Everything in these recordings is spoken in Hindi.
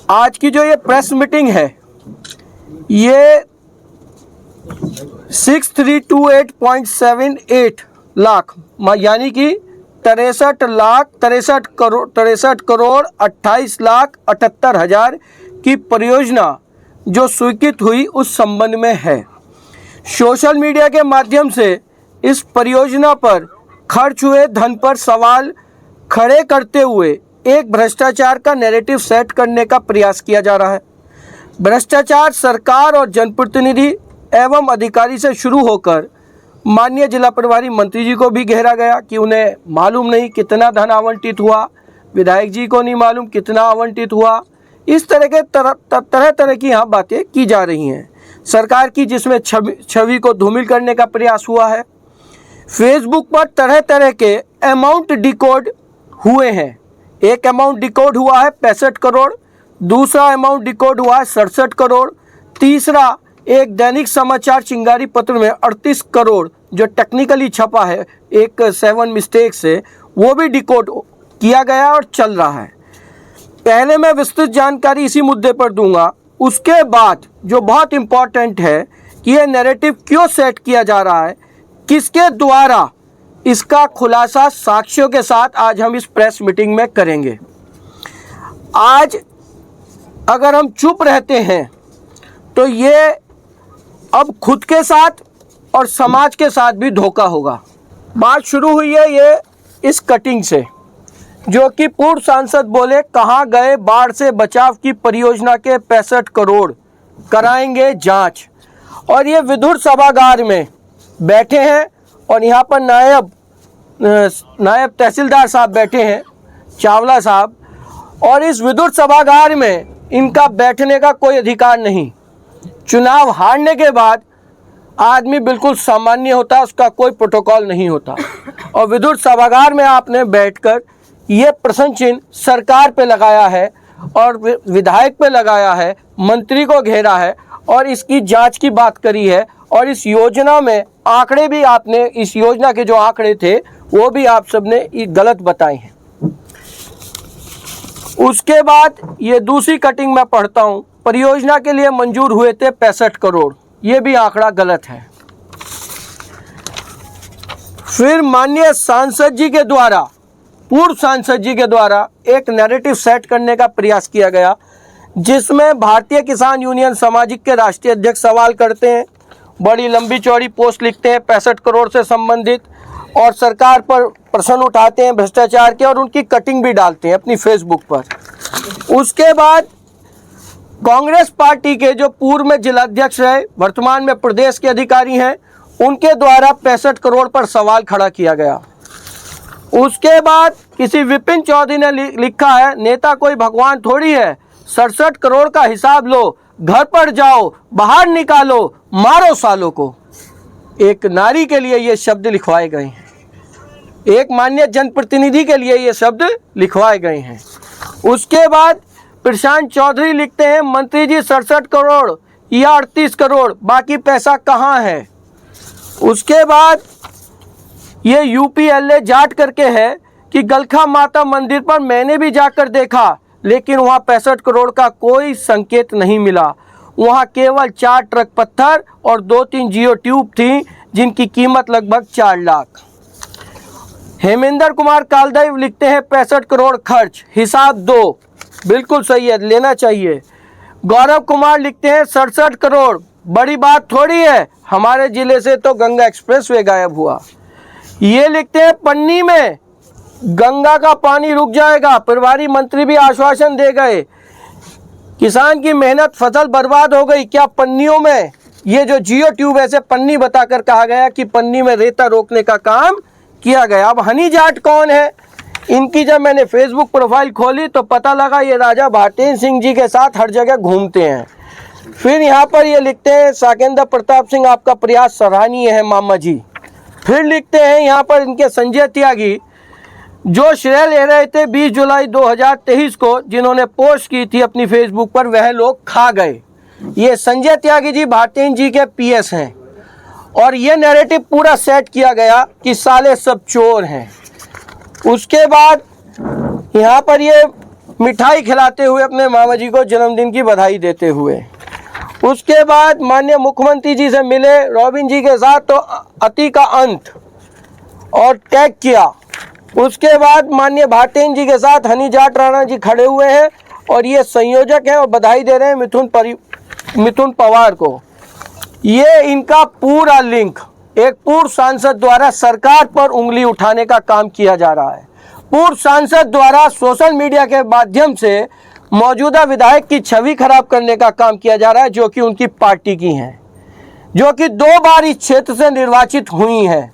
आज की जो ये प्रेस मीटिंग है ये 6328.78 लाख यानी कि 63 करोड़ 28,78,000 की परियोजना जो स्वीकृत हुई उस संबंध में है। सोशल मीडिया के माध्यम से इस परियोजना पर खर्च हुए धन पर सवाल खड़े करते हुए एक भ्रष्टाचार का नैरेटिव सेट करने का प्रयास किया जा रहा है। भ्रष्टाचार सरकार और जनप्रतिनिधि एवं अधिकारी से शुरू होकर माननीय जिला प्रभारी मंत्री जी को भी घेरा गया कि उन्हें मालूम नहीं कितना धन आवंटित हुआ, विधायक जी को नहीं मालूम कितना आवंटित हुआ। इस तरह के तरह की यहाँ बातें की जा रही हैं सरकार की, जिसमें छवि को धूमिल करने का प्रयास हुआ है। फेसबुक पर तरह तरह के अमाउंट डिकोड हुए हैं। एक अमाउंट डिकोड हुआ है 65 करोड़, दूसरा अमाउंट डिकोड हुआ है 67 करोड़, तीसरा एक दैनिक समाचार चिंगारी पत्र में 38 करोड़ जो टेक्निकली छपा है एक 7 मिस्टेक से, वो भी डिकोड किया गया और चल रहा है। पहले मैं विस्तृत जानकारी इसी मुद्दे पर दूंगा, उसके बाद जो बहुत इम्पॉर्टेंट है कि ये नैरेटिव क्यों सेट किया जा रहा है, किसके द्वारा, इसका खुलासा साक्ष्यों के साथ आज हम इस प्रेस मीटिंग में करेंगे। आज अगर हम चुप रहते हैं तो ये अब खुद के साथ और समाज के साथ भी धोखा होगा। बात शुरू हुई है ये इस कटिंग से, जो कि पूर्व सांसद बोले कहाँ गए बाढ़ से बचाव की परियोजना के 65 करोड़, कराएंगे जांच। और ये विधुर सभागार में बैठे हैं और यहाँ पर नायब तहसीलदार साहब बैठे हैं, चावला साहब, और इस विधुर सभागार में इनका बैठने का कोई अधिकार नहीं। चुनाव हारने के बाद आदमी बिल्कुल सामान्य होता है, उसका कोई प्रोटोकॉल नहीं होता, और विधुर सभागार में आपने बैठकर ये प्रश्न चिन्ह सरकार पे लगाया है और विधायक पे लगाया है, मंत्री को घेरा है और इसकी जांच की बात करी है। और इस योजना में आंकड़े भी आपने, इस योजना के जो आंकड़े थे वो भी आप सबने गलत बताए हैं। उसके बाद ये दूसरी कटिंग मैं पढ़ता हूँ, परियोजना के लिए मंजूर हुए थे 65 करोड़, ये भी आंकड़ा गलत है। फिर माननीय सांसद जी के द्वारा, पूर्व सांसद जी के द्वारा एक नैरेटिव सेट करने का प्रयास किया गया, जिसमें भारतीय किसान यूनियन सामाजिक के राष्ट्रीय अध्यक्ष सवाल करते हैं, बड़ी लंबी चौड़ी पोस्ट लिखते हैं 65 करोड़ से संबंधित, और सरकार पर प्रश्न उठाते हैं भ्रष्टाचार के, और उनकी कटिंग भी डालते हैं अपनी फेसबुक पर। उसके बाद कांग्रेस पार्टी के जो पूर्व में जिलाध्यक्ष रहे, वर्तमान में प्रदेश के अधिकारी हैं, उनके द्वारा 65 करोड़ पर सवाल खड़ा किया गया। उसके बाद किसी विपिन चौधरी ने लिखा है, नेता कोई भगवान थोड़ी है, 67 करोड़ का हिसाब लो, घर पर जाओ, बाहर निकालो, मारो सालों को। एक नारी के लिए ये शब्द लिखवाए गए हैं, एक माननीय जनप्रतिनिधि के लिए ये शब्द लिखवाए गए हैं। उसके बाद प्रशांत चौधरी लिखते हैं, मंत्री जी 67 करोड़ या 38 करोड़, बाकी पैसा कहाँ है। उसके बाद ये यूपीएलए जाट करके है कि गलखा माता मंदिर पर मैंने भी जाकर देखा, लेकिन वहाँ 65 करोड़ का कोई संकेत नहीं मिला। वहाँ केवल 4 ट्रक पत्थर और 2-3 जियो ट्यूब थी, जिनकी कीमत लगभग 4 लाख। हेमेंद्र कुमार कालदेव लिखते हैं 65 करोड़ खर्च, हिसाब दो, बिल्कुल सही है, लेना चाहिए। गौरव कुमार लिखते हैं 67 करोड़, बड़ी बात थोड़ी है, हमारे जिले से तो गंगा एक्सप्रेसवे गायब हुआ। ये लिखते हैं पन्नी में गंगा का पानी रुक जाएगा, प्रभारी मंत्री भी आश्वासन दे गए, किसान की मेहनत फसल बर्बाद हो गई। क्या पन्नियों में ये जो जियो ट्यूब ऐसे पन्नी बताकर कहा गया कि पन्नी में रेता रोकने का काम किया गया। अब हनी जाट कौन है, इनकी जब मैंने फेसबुक प्रोफाइल खोली तो पता लगा ये राजा भारतेंद्र सिंह जी के साथ हर जगह घूमते हैं। फिर यहाँ पर ये लिखते हैं साकेंद्र प्रताप सिंह आपका प्रयास सराहनीय है मामा जी। फिर लिखते हैं यहाँ पर इनके संजय त्यागी, जो श्रेय ले रहे थे 20 जुलाई 2023 को, जिन्होंने पोस्ट की थी अपनी फेसबुक पर, वह लोग खा गए। ये संजय त्यागी जी भारतेंद्र जी के पीएस हैं, और ये नैरेटिव पूरा सेट किया गया कि साले सब चोर हैं। उसके बाद यहाँ पर ये मिठाई खिलाते हुए अपने मामा जी को जन्मदिन की बधाई देते हुए। उसके बाद माननीय मुख्यमंत्री जी से मिले रॉबिन जी के साथ तो अति का अंत और टैग किया। उसके बाद माननीय भारतेन जी के साथ हनी जाट राणा जी खड़े हुए हैं और ये संयोजक हैं और बधाई दे रहे हैं मिथुन पवार को। ये इनका पूरा लिंक एक पूर्व सांसद द्वारा सरकार पर उंगली उठाने का काम किया जा रहा है। पूर्व सांसद द्वारा सोशल मीडिया के माध्यम से मौजूदा विधायक की छवि खराब करने का काम किया जा रहा है, जो कि उनकी पार्टी की हैं, जो कि 2 बार इस क्षेत्र से निर्वाचित हुई हैं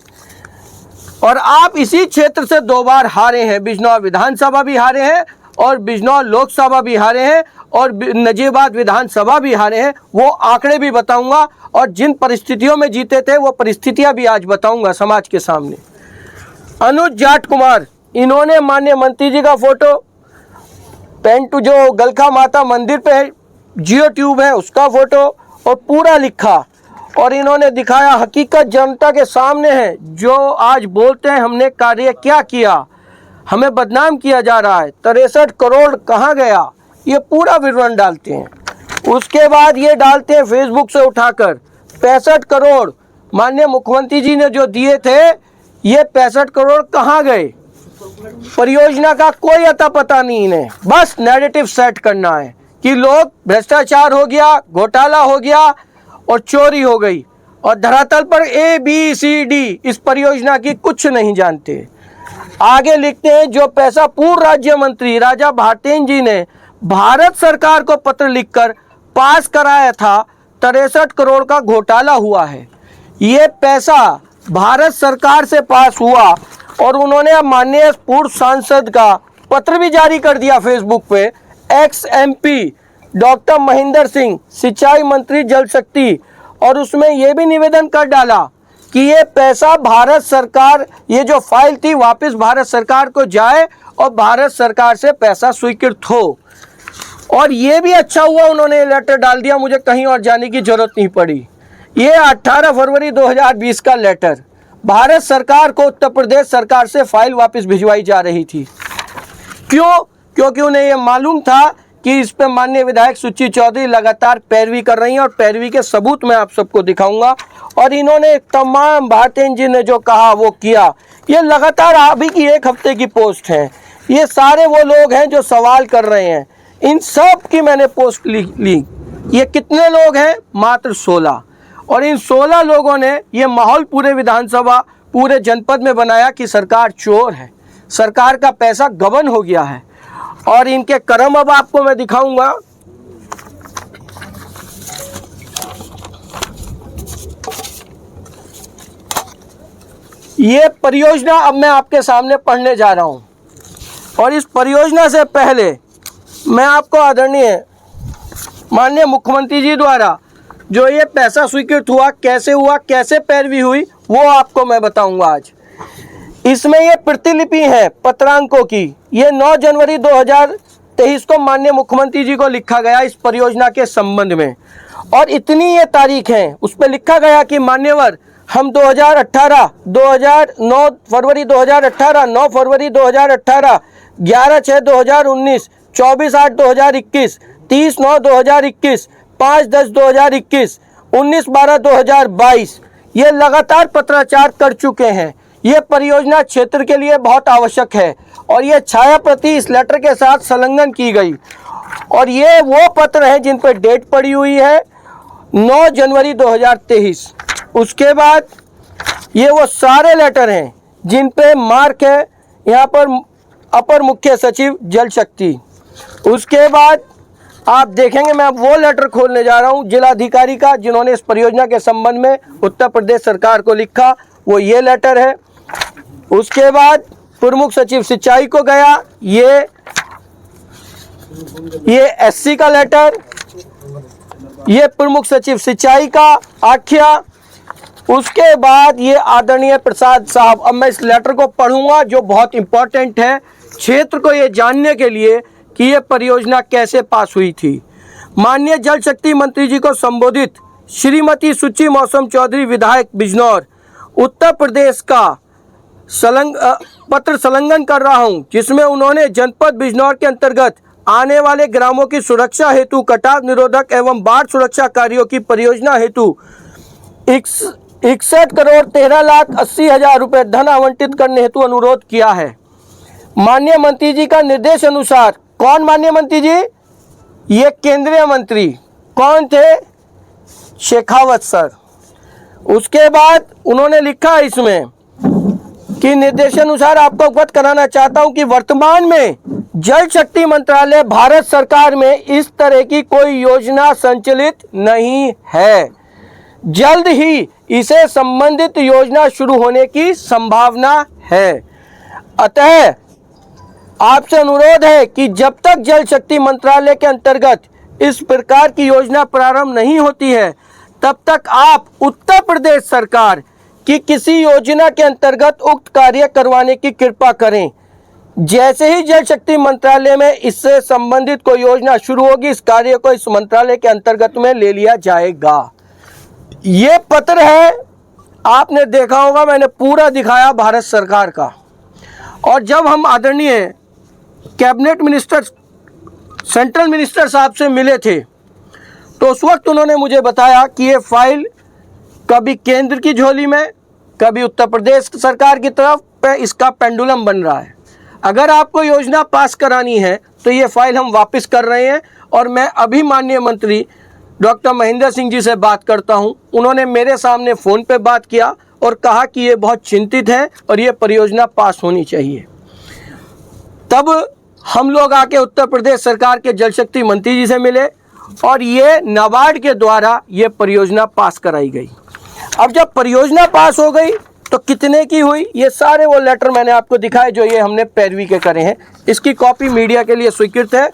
और आप इसी क्षेत्र से 2 बार हारे हैं। बिजनौर विधानसभा भी हारे हैं और बिजनौर लोकसभा भी हारे हैं और नजीबाद विधानसभा भी हारे हैं। वो आंकड़े भी बताऊंगा और जिन परिस्थितियों में जीते थे वो परिस्थितियां भी आज बताऊंगा समाज के सामने। अनुज जाट कुमार, इन्होंने माननीय मंत्री जी का फोटो पेंट जो गलखा माता मंदिर पे है, जियो ट्यूब है उसका फोटो और पूरा लिखा और इन्होंने दिखाया हकीकत जनता के सामने है। जो आज बोलते हैं हमने कार्य क्या किया, हमें बदनाम किया जा रहा है, 63 करोड़ कहाँ गया, ये पूरा विवरण डालते हैं। उसके बाद ये डालते हैं फेसबुक से उठाकर 65 करोड़ माननीय मुख्यमंत्री जी ने जो दिए थे, ये 65 करोड़ कहाँ गए, परियोजना का कोई अता पता नहीं इन्हें। बस नैरेटिव सेट करना है कि लोग भ्रष्टाचार हो गया, घोटाला हो गया और चोरी हो गई और धरातल पर ABCD इस परियोजना की कुछ नहीं जानते। आगे लिखते हैं जो पैसा पूर्व राज्य मंत्री राजा भारतेन जी ने भारत सरकार को पत्र लिखकर पास कराया था, 63 करोड़ का घोटाला हुआ है। ये पैसा भारत सरकार से पास हुआ और उन्होंने माननीय पूर्व सांसद का पत्र भी जारी कर दिया फेसबुक पे। ex-MP डॉक्टर महेंद्र सिंह, सिंचाई मंत्री जल शक्ति, और उसमें यह भी निवेदन कर डाला कि ये पैसा भारत सरकार, ये जो फाइल थी वापस भारत सरकार को जाए और भारत सरकार से पैसा स्वीकृत हो। और ये भी अच्छा हुआ उन्होंने लेटर डाल दिया, मुझे कहीं और जाने की जरूरत नहीं पड़ी। ये 18 फरवरी 2020 का लेटर भारत सरकार को उत्तर प्रदेश सरकार से फाइल वापस भिजवाई जा रही थी। क्यों? क्योंकि उन्हें यह मालूम था कि इस पे माननीय विधायक सुच्ची चौधरी लगातार पैरवी कर रही हैं और पैरवी के सबूत मैं आप सबको दिखाऊंगा। और इन्होंने तमाम भारतेन जी ने जो कहा वो किया। ये लगातार अभी की 1 हफ्ते की पोस्ट है। ये सारे वो लोग हैं जो सवाल कर रहे हैं, इन सब की मैंने पोस्ट ली। ये कितने लोग हैं? मात्र 16। और इन 16 लोगों ने ये माहौल पूरे विधानसभा पूरे जनपद में बनाया कि सरकार चोर है, सरकार का पैसा गबन हो गया है। और इनके कर्म अब आपको मैं दिखाऊंगा। ये परियोजना अब मैं आपके सामने पढ़ने जा रहा हूं और इस परियोजना से पहले मैं आपको आदरणीय माननीय मुख्यमंत्री जी द्वारा जो ये पैसा स्वीकृत हुआ, कैसे पैरवी हुई, वो आपको मैं बताऊंगा आज। इसमें ये प्रतिलिपि है पत्रांकों की। ये 9 जनवरी 2023 को माननीय मुख्यमंत्री जी को लिखा गया इस परियोजना के संबंध में। और इतनी ये तारीख है, उस पर लिखा गया कि मान्यवर, हम 9 फरवरी 2018, 9 फरवरी 2018, 11/6/2019, 24/8/2021, 30/9/2021, 5/10/2021, 19/12/2022 ये लगातार पत्राचार कर चुके हैं। ये परियोजना क्षेत्र के लिए बहुत आवश्यक है और ये छाया प्रति इस लेटर के साथ संलग्न की गई। और ये वो पत्र हैं जिन पर डेट पड़ी हुई है 9 जनवरी 2023। उसके बाद ये वो सारे लेटर हैं जिन पे मार्क है यहाँ पर अपर मुख्य सचिव जल शक्ति। उसके बाद आप देखेंगे, मैं अब वो लेटर खोलने जा रहा हूँ जिलाधिकारी का जिन्होंने इस परियोजना के संबंध में उत्तर प्रदेश सरकार को लिखा, वो ये लेटर है। उसके बाद प्रमुख सचिव सिंचाई को गया ये SC का लेटर, ये प्रमुख सचिव सिंचाई का आख्या। उसके बाद ये आदरणीय प्रसाद साहब, अब मैं इस लेटर को पढ़ूंगा जो बहुत इंपॉर्टेंट है क्षेत्र को ये जानने के लिए कि ये परियोजना कैसे पास हुई थी। माननीय जल शक्ति मंत्री जी को संबोधित श्रीमती सुच्ची मौसम चौधरी विधायक बिजनौर उत्तर प्रदेश का पत्र संलग्न कर रहा हूं, जिसमें उन्होंने जनपद बिजनौर के अंतर्गत आने वाले ग्रामों की सुरक्षा हेतु कटाव निरोधक एवं बाढ़ सुरक्षा कार्यों की परियोजना हेतु 61,13,80,000 रुपये धन आवंटित करने हेतु अनुरोध किया है। माननीय मंत्री जी का निर्देश अनुसार, कौन माननीय मंत्री जी? ये केंद्रीय मंत्री कौन थे? शेखावत सर। उसके बाद उन्होंने लिखा इसमें कि निर्देशानुसार आपको अवगत कराना चाहता हूं कि वर्तमान में जल शक्ति मंत्रालय भारत सरकार में इस तरह की कोई योजना संचालित नहीं है। जल्द ही इसे संबंधित योजना शुरू होने की संभावना है। अतः आपसे अनुरोध है कि जब तक जल शक्ति मंत्रालय के अंतर्गत इस प्रकार की योजना प्रारंभ नहीं होती है, तब तक आप उत्तर प्रदेश सरकार कि किसी योजना के अंतर्गत उक्त कार्य करवाने की कृपा करें। जैसे ही जल शक्ति मंत्रालय में इससे संबंधित कोई योजना शुरू होगी, इस कार्य को इस मंत्रालय के अंतर्गत में ले लिया जाएगा। ये पत्र है, आपने देखा होगा, मैंने पूरा दिखाया भारत सरकार का। और जब हम आदरणीय कैबिनेट मिनिस्टर, सेंट्रल मिनिस्टर साहब से मिले थे, तो उस वक्त उन्होंने मुझे बताया कि ये फाइल कभी केंद्र की झोली में, कभी उत्तर प्रदेश सरकार की तरफ पे इसका पेंडुलम बन रहा है। अगर आपको योजना पास करानी है तो ये फाइल हम वापस कर रहे हैं। और मैं अभी माननीय मंत्री डॉक्टर महेंद्र सिंह जी से बात करता हूं। उन्होंने मेरे सामने फ़ोन पे बात किया और कहा कि ये बहुत चिंतित है और ये परियोजना पास होनी चाहिए। तब हम लोग आके उत्तर प्रदेश सरकार के जल शक्ति मंत्री जी से मिले और ये नाबार्ड के द्वारा ये परियोजना पास कराई गई। अब जब परियोजना पास हो गई तो कितने की हुई, ये सारे वो लेटर मैंने आपको दिखाए जो ये हमने पैरवी के करे हैं। इसकी कॉपी मीडिया के लिए स्वीकृत है,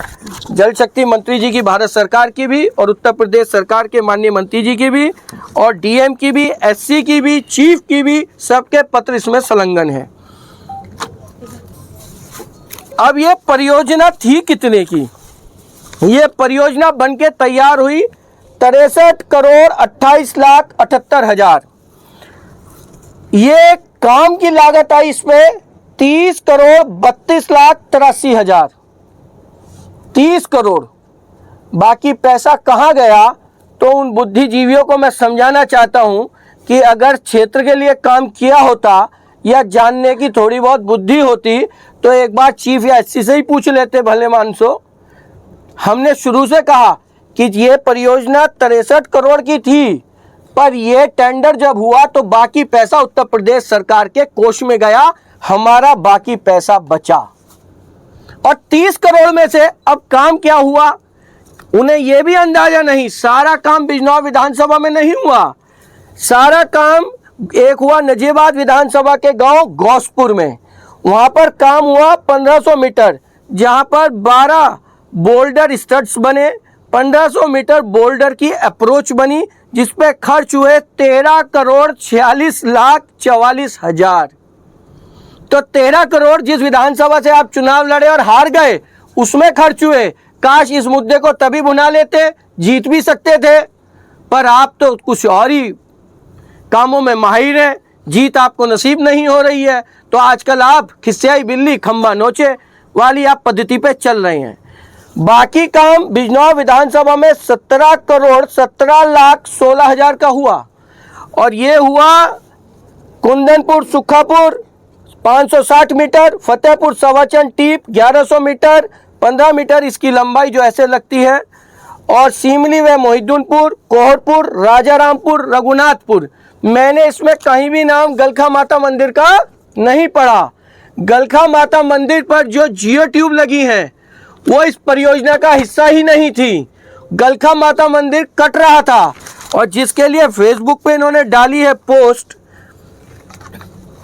जल शक्ति मंत्री जी की, भारत सरकार की भी, और उत्तर प्रदेश सरकार के माननीय मंत्री जी की भी, और डीएम की भी, एससी की भी, चीफ की भी, सबके पत्र इसमें संलग्न है। अब ये परियोजना थी कितने की? ये परियोजना बनके तैयार हुई 63,28,78,000। ये काम की लागत आई इसमें 30,32,83,000। 30 करोड़। बाकी पैसा कहाँ गया? तो उन बुद्धिजीवियों को मैं समझाना चाहता हूं कि अगर क्षेत्र के लिए काम किया होता या जानने की थोड़ी बहुत बुद्धि होती तो एक बार चीफ या एससी से ही पूछ लेते, भले मानसो। हमने शुरू से कहा कि ये परियोजना 63 करोड़ की थी, पर ये टेंडर जब हुआ तो बाकी पैसा उत्तर प्रदेश सरकार के कोष में गया, हमारा बाकी पैसा बचा। और 30 करोड़ में से अब काम क्या हुआ, उन्हें यह भी अंदाजा नहीं। सारा काम बिजनौर विधानसभा में नहीं हुआ, सारा काम एक हुआ नजीबाद विधानसभा के गांव गौसपुर में। वहां पर काम हुआ 1500 मीटर, जहां पर 12 बोल्डर स्टड्स बने, 1500 मीटर बोल्डर की अप्रोच बनी, जिस पे खर्च हुए 13,46,44,000। तो 13 करोड़ जिस विधानसभा से आप चुनाव लड़े और हार गए, उसमें खर्च हुए। काश इस मुद्दे को तभी भुना लेते, जीत भी सकते थे, पर आप तो कुछ और ही कामों में माहिर हैं, जीत आपको नसीब नहीं हो रही है। तो आजकल आप खिस्सियाई बिल्ली खंबा नोचे वाली आप पद्धति पे चल रहे हैं। बाकी काम बिजनौर विधानसभा में 17,17,16,000 का हुआ। और ये हुआ कुंदनपुर सुखापुर 560 मीटर, फतेहपुर सवाचन टीप 1100 मीटर, 15 मीटर इसकी लंबाई जो ऐसे लगती है, और सीमली व मोहिद्दीनपुर, कोहरपुर, राजारामपुर, रघुनाथपुर। मैंने इसमें कहीं भी नाम गलखा माता मंदिर का नहीं पढ़ा। गलखा माता मंदिर पर जो जियो ट्यूब लगी हैं वो इस परियोजना का हिस्सा ही नहीं थी। गलखा माता मंदिर कट रहा था, और जिसके लिए फेसबुक पे इन्होंने डाली है पोस्ट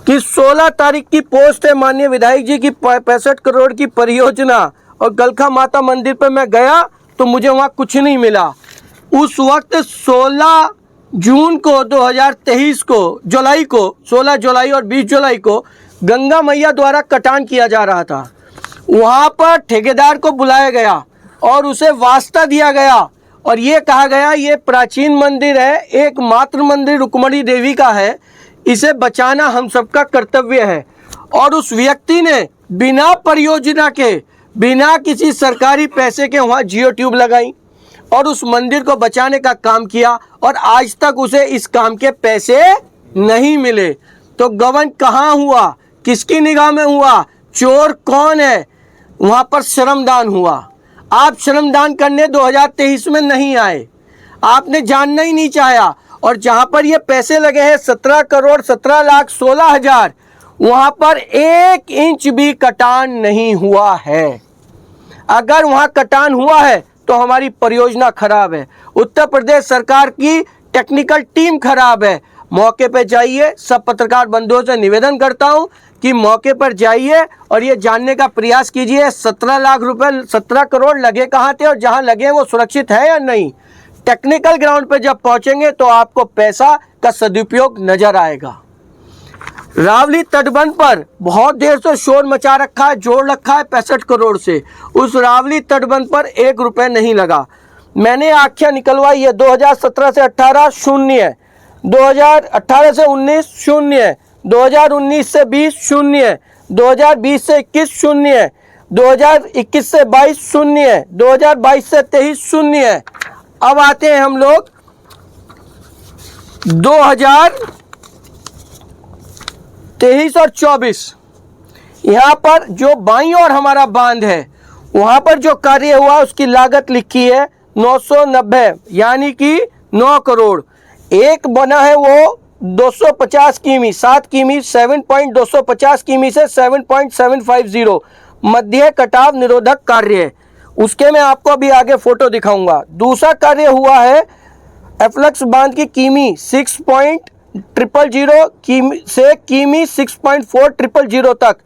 कि 16 तारीख की पोस्ट है, माननीय विधायक जी की 65 करोड़ की परियोजना। और गलखा माता मंदिर पे मैं गया तो मुझे वहाँ कुछ नहीं मिला। उस वक्त 16 जून को 2023 को, जुलाई को, 16 जुलाई और 20 जुलाई को गंगा मैया द्वारा कटान किया जा रहा था। वहाँ पर ठेकेदार को बुलाया गया और उसे वास्ता दिया गया और ये कहा गया ये प्राचीन मंदिर है, एकमात्र मंदिर रुक्मणी देवी का है, इसे बचाना हम सबका कर्तव्य है। और उस व्यक्ति ने बिना परियोजना के, बिना किसी सरकारी पैसे के वहाँ जियो ट्यूब लगाई और उस मंदिर को बचाने का काम किया और आज तक उसे इस काम के पैसे नहीं मिले। तो गबन कहाँ हुआ, किसकी निगाह में हुआ, चोर कौन है? वहाँ पर श्रमदान हुआ। आप श्रमदान करने 2023 में नहीं आए, आपने जानना ही नहीं चाहा। और जहाँ पर ये पैसे लगे हैं 17,17,16,000, वहाँ पर 1 इंच भी कटान नहीं हुआ है। अगर वहाँ कटान हुआ है तो हमारी परियोजना खराब है, उत्तर प्रदेश सरकार की टेक्निकल टीम खराब है। मौके पे जाइए, सब पत्रकार बंधुओं से निवेदन करता हूँ कि मौके पर जाइए और ये जानने का प्रयास कीजिए 17 लाख रुपए, 17 करोड़ लगे कहाँ थे और जहाँ लगे वो सुरक्षित है या नहीं। टेक्निकल ग्राउंड पे जब पहुंचेंगे तो आपको पैसा का सदुपयोग नजर आएगा। रावली तटबंध पर बहुत देर से शोर मचा रखा है, जोड़ रखा है 65 करोड़ से। उस रावली तटबंध पर 1 रुपए नहीं लगा। मैंने आख्या निकलवाई है 2017 से 18 शून्य है, 2018 से 19 शून्य है, 2019 से 20 शून्य है, 2020 से 21 शून्य है, 2021 से 22 शून्य है, 2022 से 23 शून्य है। अब आते हैं हम लोग 2023 और 24। यहाँ पर जो बाईं ओर हमारा बांध है वहाँ पर जो कार्य हुआ उसकी लागत लिखी है 990, यानी कि 9 करोड़। एक बना है वो 250 किमी, 7 किमी 7.250 किमी से 7.750 मध्य कटाव निरोधक कार्य, उसके मैं आपको अभी आगे फोटो दिखाऊंगा। दूसरा कार्य हुआ है एफ्लक्स बांध की किमी 6.000 किमी से किमी 6.400 तक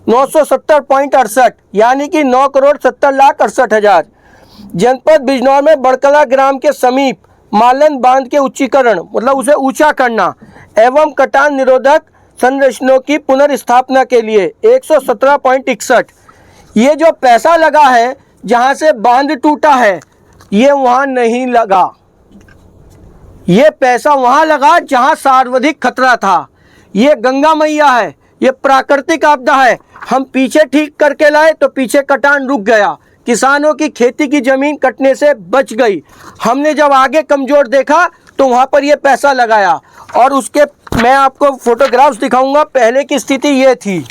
970.68, यानी कि 9,70,68,000। जनपद बिजनौर में बड़कला ग्राम के समीप मालन बांध के उच्चीकरण, मतलब उसे ऊंचा करना एवं कटान निरोधक संरचनाओं की पुनर्स्थापना के लिए 117.61। ये जो पैसा लगा है जहां से बांध टूटा है ये वहां नहीं लगा, ये पैसा वहां लगा जहां सर्वाधिक खतरा था। ये गंगा मैया है, ये प्राकृतिक आपदा है। हम पीछे ठीक करके लाए तो पीछे कटान रुक गया, किसानों की खेती की जमीन कटने से बच गई। हमने जब आगे कमजोर देखा तो वहां पर ये पैसा लगाया और उसके मैं आपको फोटोग्राफ्स दिखाऊंगा। पहले की स्थिति ये थी,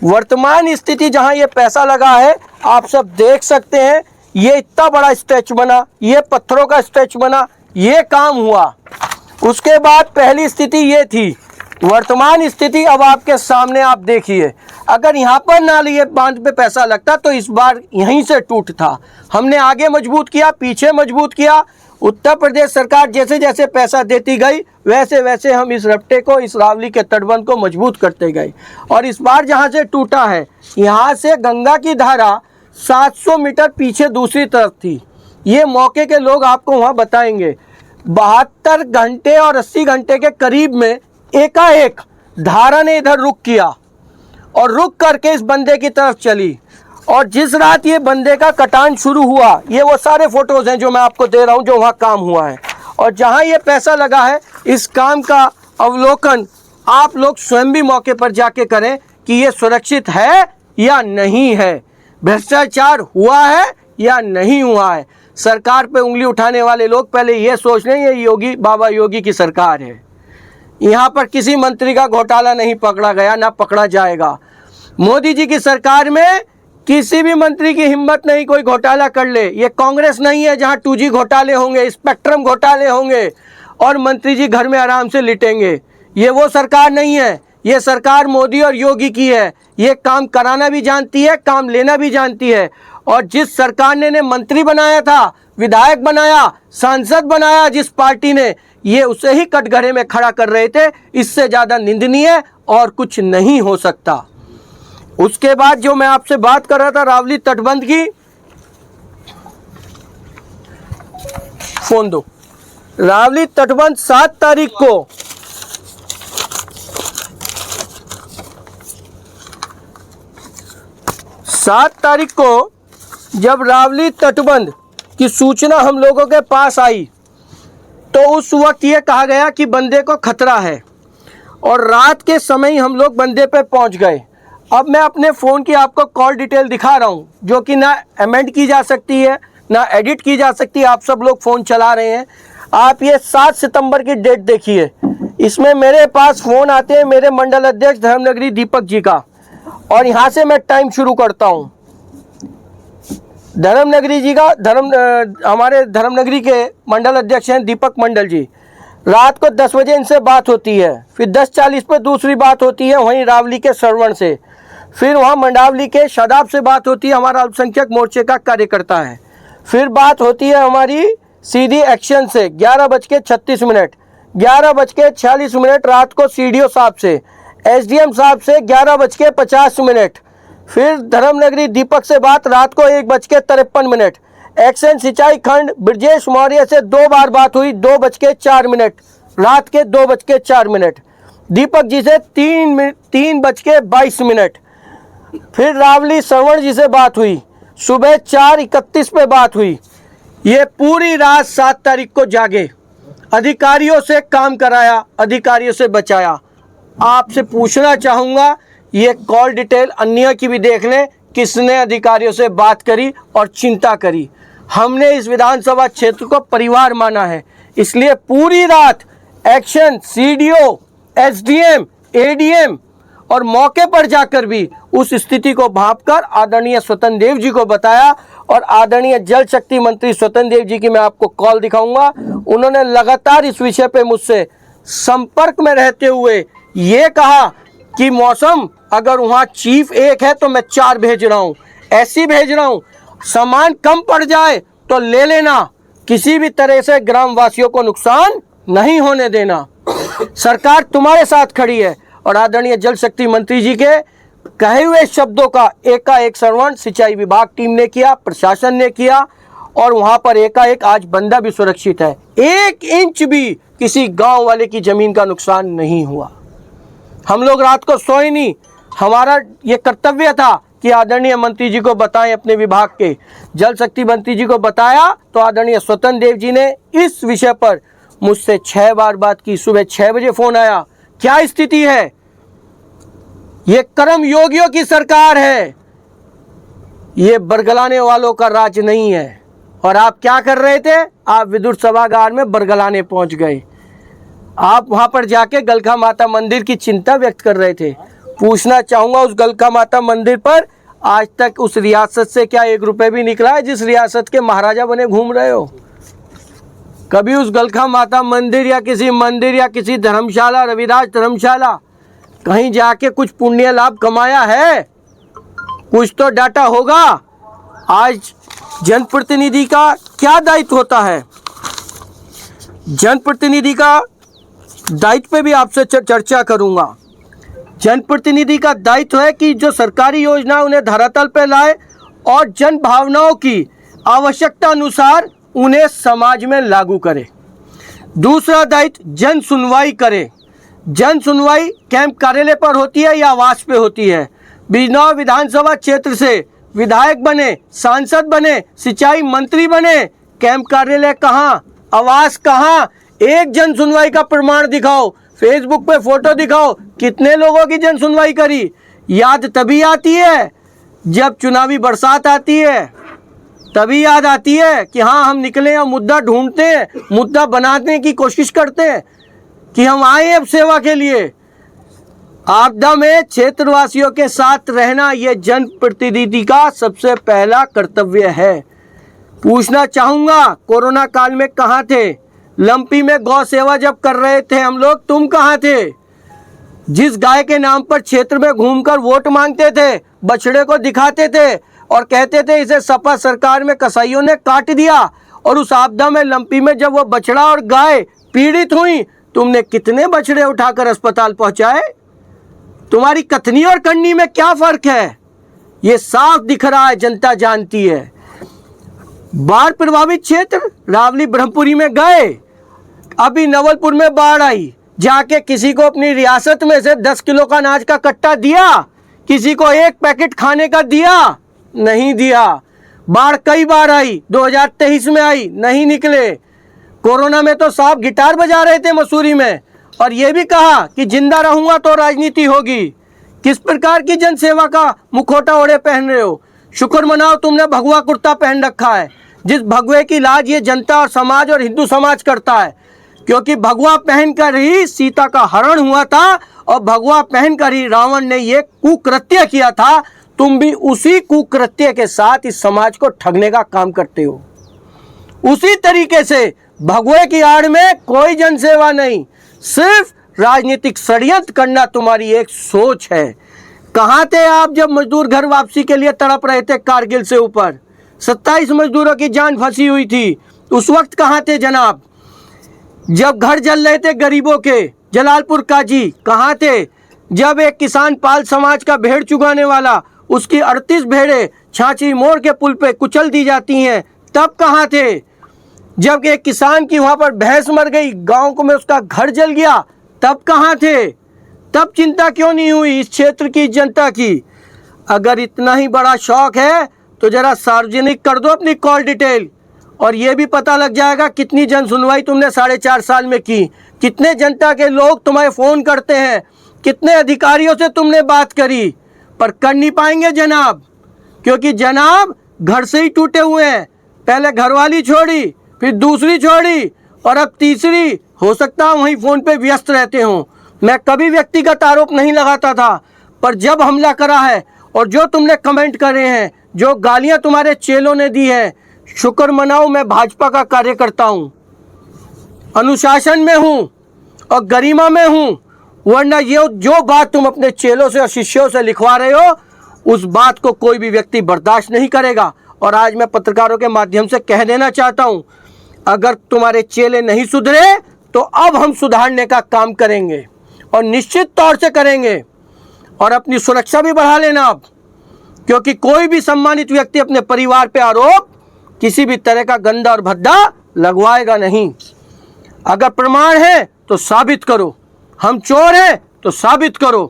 वर्तमान स्थिति जहां ये पैसा लगा है आप सब देख सकते हैं। ये इतना बड़ा स्ट्रेच बना, ये पत्थरों का स्ट्रेच बना, ये काम हुआ। उसके बाद पहली स्थिति ये थी, वर्तमान स्थिति अब आपके सामने आप देखिए। अगर यहाँ पर ना ये बांध पे पैसा लगता तो इस बार यहीं से टूट था। हमने आगे मजबूत किया, पीछे मजबूत किया। उत्तर प्रदेश सरकार जैसे जैसे पैसा देती गई वैसे वैसे हम इस रपटे को, इस रावली के तटबंध को मजबूत करते गए। और इस बार जहाँ से टूटा है यहाँ से गंगा की धारा 700 मीटर पीछे दूसरी तरफ थी। ये मौके के लोग आपको वहाँ बताएंगे। 72 घंटे और 80 घंटे के करीब में एकाएक धारा ने इधर रुक किया और रुक करके इस बंदे की तरफ चली। और जिस रात ये बंदे का कटान शुरू हुआ, ये वो सारे फोटोज हैं जो मैं आपको दे रहा हूँ जो वहाँ काम हुआ है। और जहाँ ये पैसा लगा है इस काम का अवलोकन आप लोग स्वयं भी मौके पर जाके करें कि ये सुरक्षित है या नहीं है, भ्रष्टाचार हुआ है या नहीं हुआ है। सरकार पे उंगली उठाने वाले लोग पहले ये सोच लें ये योगी बाबा योगी की सरकार है। यहाँ पर किसी मंत्री का घोटाला नहीं पकड़ा गया, ना पकड़ा जाएगा। मोदी जी की सरकार में किसी भी मंत्री की हिम्मत नहीं कोई घोटाला कर ले। ये कांग्रेस नहीं है जहाँ 2G घोटाले होंगे, स्पेक्ट्रम घोटाले होंगे और मंत्री जी घर में आराम से लिटेंगे। ये वो सरकार नहीं है, ये सरकार मोदी और योगी की है। ये काम कराना भी जानती है, काम लेना भी जानती है। और जिस सरकार ने मंत्री बनाया था, विधायक बनाया, सांसद बनाया जिस पार्टी ने, ये उसे ही कटघरे में खड़ा कर रहे थे। इससे ज़्यादा निंदनीय और कुछ नहीं हो सकता। उसके बाद जो मैं आपसे बात कर रहा था रावली तटबंध की, फोन दो। रावली तटबंध 7 तारीख को जब रावली तटबंध की सूचना हम लोगों के पास आई तो उस वक्त ये कहा गया कि बंदे को खतरा है और रात के समय हम लोग बंदे पे पहुंच गए। अब मैं अपने फ़ोन की आपको कॉल डिटेल दिखा रहा हूँ, जो कि ना अमेंड की जा सकती है ना एडिट की जा सकती है। आप सब लोग फ़ोन चला रहे हैं। आप ये 7 सितंबर की डेट देखिए, इसमें मेरे पास फ़ोन आते हैं मेरे मंडल अध्यक्ष धर्मनगरी दीपक जी का, और यहाँ से मैं टाइम शुरू करता हूँ। धर्मनगरी जी का हमारे धर्मनगरी के मंडल अध्यक्ष हैं दीपक मंडल जी। रात को 10 बजे इनसे बात होती है, फिर 10:40 पे दूसरी बात होती है वहीं रावली के श्रवण से, फिर वहाँ मंडावली के शादाब से बात होती है, हमारा अल्पसंख्यक मोर्चे का कार्यकर्ता है। फिर बात होती है हमारी सीधी एक्शन से 11:36 मिनट, 11:46 रात को सीडीओ साहब से, एसडीएम साहब से 11:50 मिनट। फिर धर्मनगरी दीपक से बात रात को 1:53। एक्शन सिंचाई खंड ब्रजेश मौर्य से 2 बार बात हुई, 2:04, रात के 2:04। दीपक जी से 3:22। फिर रावली श्रवण जी से बात हुई, सुबह 4:31 पे बात हुई। ये पूरी रात 7 तारीख को जागे, अधिकारियों से काम कराया, अधिकारियों से बचाया। आपसे पूछना चाहूँगा, ये कॉल डिटेल अन्य की भी देख लें, किसने अधिकारियों से बात करी और चिंता करी। हमने इस विधानसभा क्षेत्र को परिवार माना है, इसलिए पूरी रात एक्शन सीडीओ, एसडीएम, एडीएम और मौके पर जाकर भी उस स्थिति को भांपकर आदरणीय स्वतंत्र देव जी को बताया। और आदरणीय जल शक्ति मंत्री स्वतंत्र देव जी की मैं आपको कॉल दिखाऊंगा। उन्होंने लगातार इस विषय पे मुझसे संपर्क में रहते हुए ये कहा कि मौसम अगर वहाँ चीफ 1 है तो मैं 4 भेज रहा हूँ, ऐसी भेज रहा हूँ, सामान कम पड़ जाए तो ले लेना, किसी भी तरह से ग्रामवासियों को नुकसान नहीं होने देना, सरकार तुम्हारे साथ खड़ी है। और आदरणीय जल शक्ति मंत्री जी के कहे हुए शब्दों का एकाएक श्रवण सिंचाई विभाग टीम ने किया, प्रशासन ने किया, और वहां पर एकाएक आज बंदा भी सुरक्षित है। 1 इंच भी किसी गांव वाले की जमीन का नुकसान नहीं हुआ। हम लोग रात को सोए नहीं, हमारा ये कर्तव्य था कि आदरणीय मंत्री जी को बताएं, अपने विभाग के जल शक्ति मंत्री जी को बताया, तो आदरणीय स्वतंत्र देव जी ने इस विषय पर मुझसे 6 बार बात की। सुबह 6 बजे फ़ोन आया, क्या स्थिति है, ये कर्म योगियों की सरकार है, ये बरगलाने वालों का राज नहीं है। और आप क्या कर रहे थे, आप विद्युत सभागार में बरगलाने पहुंच गए। आप वहां पर जाके गलखा माता मंदिर की चिंता व्यक्त कर रहे थे। पूछना चाहूँगा, उस गलखा माता मंदिर पर आज तक उस रियासत से क्या 1 रुपये भी निकला है जिस रियासत के महाराजा बने घूम रहे हो? कभी उस गलखा माता मंदिर या किसी धर्मशाला, रविदास धर्मशाला, कहीं जाके कुछ पुण्य लाभ कमाया है? कुछ तो डाटा होगा। आज जनप्रतिनिधि का क्या दायित्व होता है? जनप्रतिनिधि का दायित्व पे भी आपसे चर्चा करूंगा। जनप्रतिनिधि का दायित्व है कि जो सरकारी योजना उन्हें धरातल पे लाए और जन भावनाओं की आवश्यकता अनुसार उन्हें समाज में लागू करे। दूसरा दायित्व जन सुनवाई करे। जन सुनवाई कैंप कार्यालय पर होती है या आवास पे होती है? बिजनौर विधानसभा क्षेत्र से विधायक बने, सांसद बने, सिंचाई मंत्री बने, कैंप कार्यालय कहाँ, आवास कहाँ? एक जन सुनवाई का प्रमाण दिखाओ, फेसबुक पे फोटो दिखाओ, कितने लोगों की जन सुनवाई करी? याद तभी आती है जब चुनावी बरसात आती है, तभी याद आती है कि हाँ हम निकले और मुद्दा ढूंढते हैं, मुद्दा बनाने की कोशिश करते हैं कि हम आए अब सेवा के लिए। आपदा में क्षेत्रवासियों के साथ रहना ये जनप्रतिनिधि का सबसे पहला कर्तव्य है। पूछना चाहूँगा, कोरोना काल में कहाँ थे? लंपी में गौ सेवा जब कर रहे थे हम लोग, तुम कहाँ थे? जिस गाय के नाम पर क्षेत्र में घूमकर वोट मांगते थे, बछड़े को दिखाते थे और कहते थे इसे सपा सरकार में कसाईयों ने काट दिया, और उस आपदा में लंपी में जब वो बछड़ा और गाय पीड़ित हुई, तुमने कितने बछड़े उठाकर अस्पताल पहुंचाए? तुम्हारी कथनी और करनी में क्या फर्क है? ये साफ दिख रहा है, जनता जानती है। बाढ़ प्रभावित क्षेत्र रावली ब्रह्मपुरी में गए, अभी नवलपुर में बाढ़ आई, जाके किसी को अपनी रियासत में से 10 किलो का अनाज का कट्टा दिया? किसी को 1 पैकेट खाने का दिया? नहीं दिया। बाढ़ कई बार आई, 2023 में आई, नहीं निकले। कोरोना में तो साहब गिटार बजा रहे थे मसूरी में, और ये भी कहा कि जिंदा रहूंगा तो राजनीति होगी। किस प्रकार की जनसेवा का मुखौटा ओढ़े पहन रहे हो? शुक्र मनाओ तुमने भगवा कुर्ता पहन रखा है, जिस भगवे की लाज ये जनता और समाज और हिंदू समाज करता है, क्योंकि भगवा पहनकर ही सीता का हरण हुआ था और भगवा पहनकर ही रावण ने ये कुकृत्य किया था। तुम भी उसी कुकृत्य के साथ इस समाज को ठगने का काम करते हो। उसी तरीके से भगवे की आड़ में कोई जनसेवा नहीं, सिर्फ राजनीतिक षड्यंत्र करना तुम्हारी एक सोच है। कहाँ थे आप जब मजदूर घर वापसी के लिए तड़प रहे थे कारगिल से ऊपर? 27 मजदूरों की जान फंसी हुई थी, उस वक्त कहाँ थे जनाब? जब घर जल रहे थे गरीबों के, जलालपुर काजी कहाँ थे? जब एक किसान पाल समाज का भेड़ चुगाने वाला, उसकी 38 भेड़ें छाछी मोड़ के पुल पे कुचल दी जाती हैं, तब कहाँ थे? जब एक किसान की वहाँ पर भैंस मर गई, गाँव में उसका घर जल गया, तब कहाँ थे? तब चिंता क्यों नहीं हुई इस क्षेत्र की जनता की? अगर इतना ही बड़ा शौक है तो जरा सार्वजनिक कर दो अपनी कॉल डिटेल, और ये भी पता लग जाएगा कितनी जन सुनवाई तुमने 4.5 साल में की, कितने जनता के लोग तुम्हें फ़ोन करते हैं, कितने अधिकारियों से तुमने बात करी, पर कर नहीं पाएंगे जनाब, क्योंकि जनाब घर से ही टूटे हुए हैं। पहले घरवाली छोड़ी, फिर दूसरी छोड़ी और अब तीसरी। हो सकता है वहीं फ़ोन पे व्यस्त रहते हों। मैं कभी व्यक्तिगत आरोप नहीं लगाता था, पर जब हमला करा है और जो तुमने कमेंट करे हैं, जो गालियां तुम्हारे चेलों ने दी हैं, शुक्र मनाओ मैं भाजपा का कार्यकर्ता हूं, अनुशासन में हूं और गरिमा में हूं, वरना ये जो बात तुम अपने चेलों से और शिष्यों से लिखवा रहे हो, उस बात को कोई भी व्यक्ति बर्दाश्त नहीं करेगा। और आज मैं पत्रकारों के माध्यम से कह देना चाहता हूं, अगर तुम्हारे चेले नहीं सुधरे तो अब हम सुधारने का काम करेंगे और निश्चित तौर से करेंगे। और अपनी सुरक्षा भी बढ़ा लेना अब, क्योंकि कोई भी सम्मानित व्यक्ति अपने परिवार पे आरोप किसी भी तरह का गंदा और भद्दा लगवाएगा नहीं। अगर प्रमाण है तो साबित करो, हम चोर हैं तो साबित करो,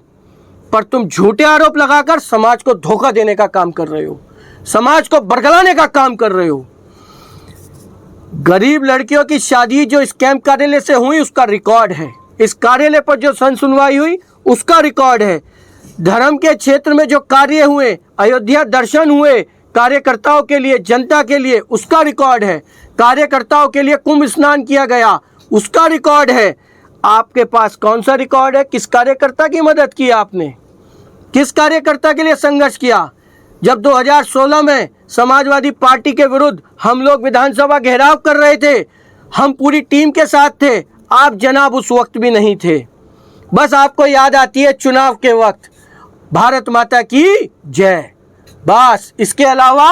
पर तुम झूठे आरोप लगाकर समाज को धोखा देने का काम कर रहे हो, समाज को बरगलाने का काम कर रहे हो। गरीब लड़कियों की शादी जो इस कैंप कार्यालय से हुई उसका रिकॉर्ड है, इस कार्यालय पर जो सुनवाई हुई उसका रिकॉर्ड है, धर्म के क्षेत्र में जो कार्य हुए, अयोध्या दर्शन हुए कार्यकर्ताओं के लिए, जनता के लिए, उसका रिकॉर्ड है, कार्यकर्ताओं के लिए कुंभ स्नान किया गया उसका रिकॉर्ड है। आपके पास कौन सा रिकॉर्ड है? किस कार्यकर्ता की मदद की आपने? किस कार्यकर्ता के लिए संघर्ष किया? जब 2016 में समाजवादी पार्टी के विरुद्ध हम लोग विधानसभा घेराव कर रहे थे, हम पूरी टीम के साथ थे, आप जनाब उस वक्त भी नहीं थे। बस आपको याद आती है चुनाव के वक्त भारत माता की जय, बस इसके अलावा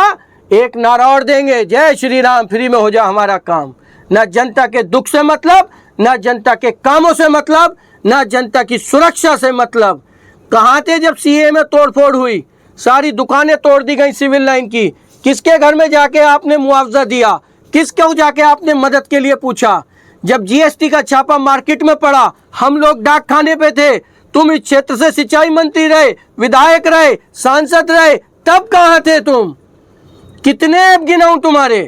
एक नारा और देंगे, जय श्री राम, फ्री में हो जा हमारा काम। ना जनता के दुख से मतलब, ना जनता के कामों से मतलब, ना जनता की सुरक्षा से मतलब। कहाँ थे जब सीए में तोड़फोड़ हुई, सारी दुकानें तोड़ दी गई सिविल लाइन की? किसके घर में जाके आपने मुआवजा दिया? किसको जाके आपने मदद के लिए पूछा? जब जीएसटी का छापा मार्केट में पड़ा, हम लोग डाक खाने पे थे, तुम इस क्षेत्र से सिंचाई मंत्री रहे, विधायक रहे, सांसद रहे, तब कहाँ थे तुम? कितने अब गिनाऊं तुम्हारे?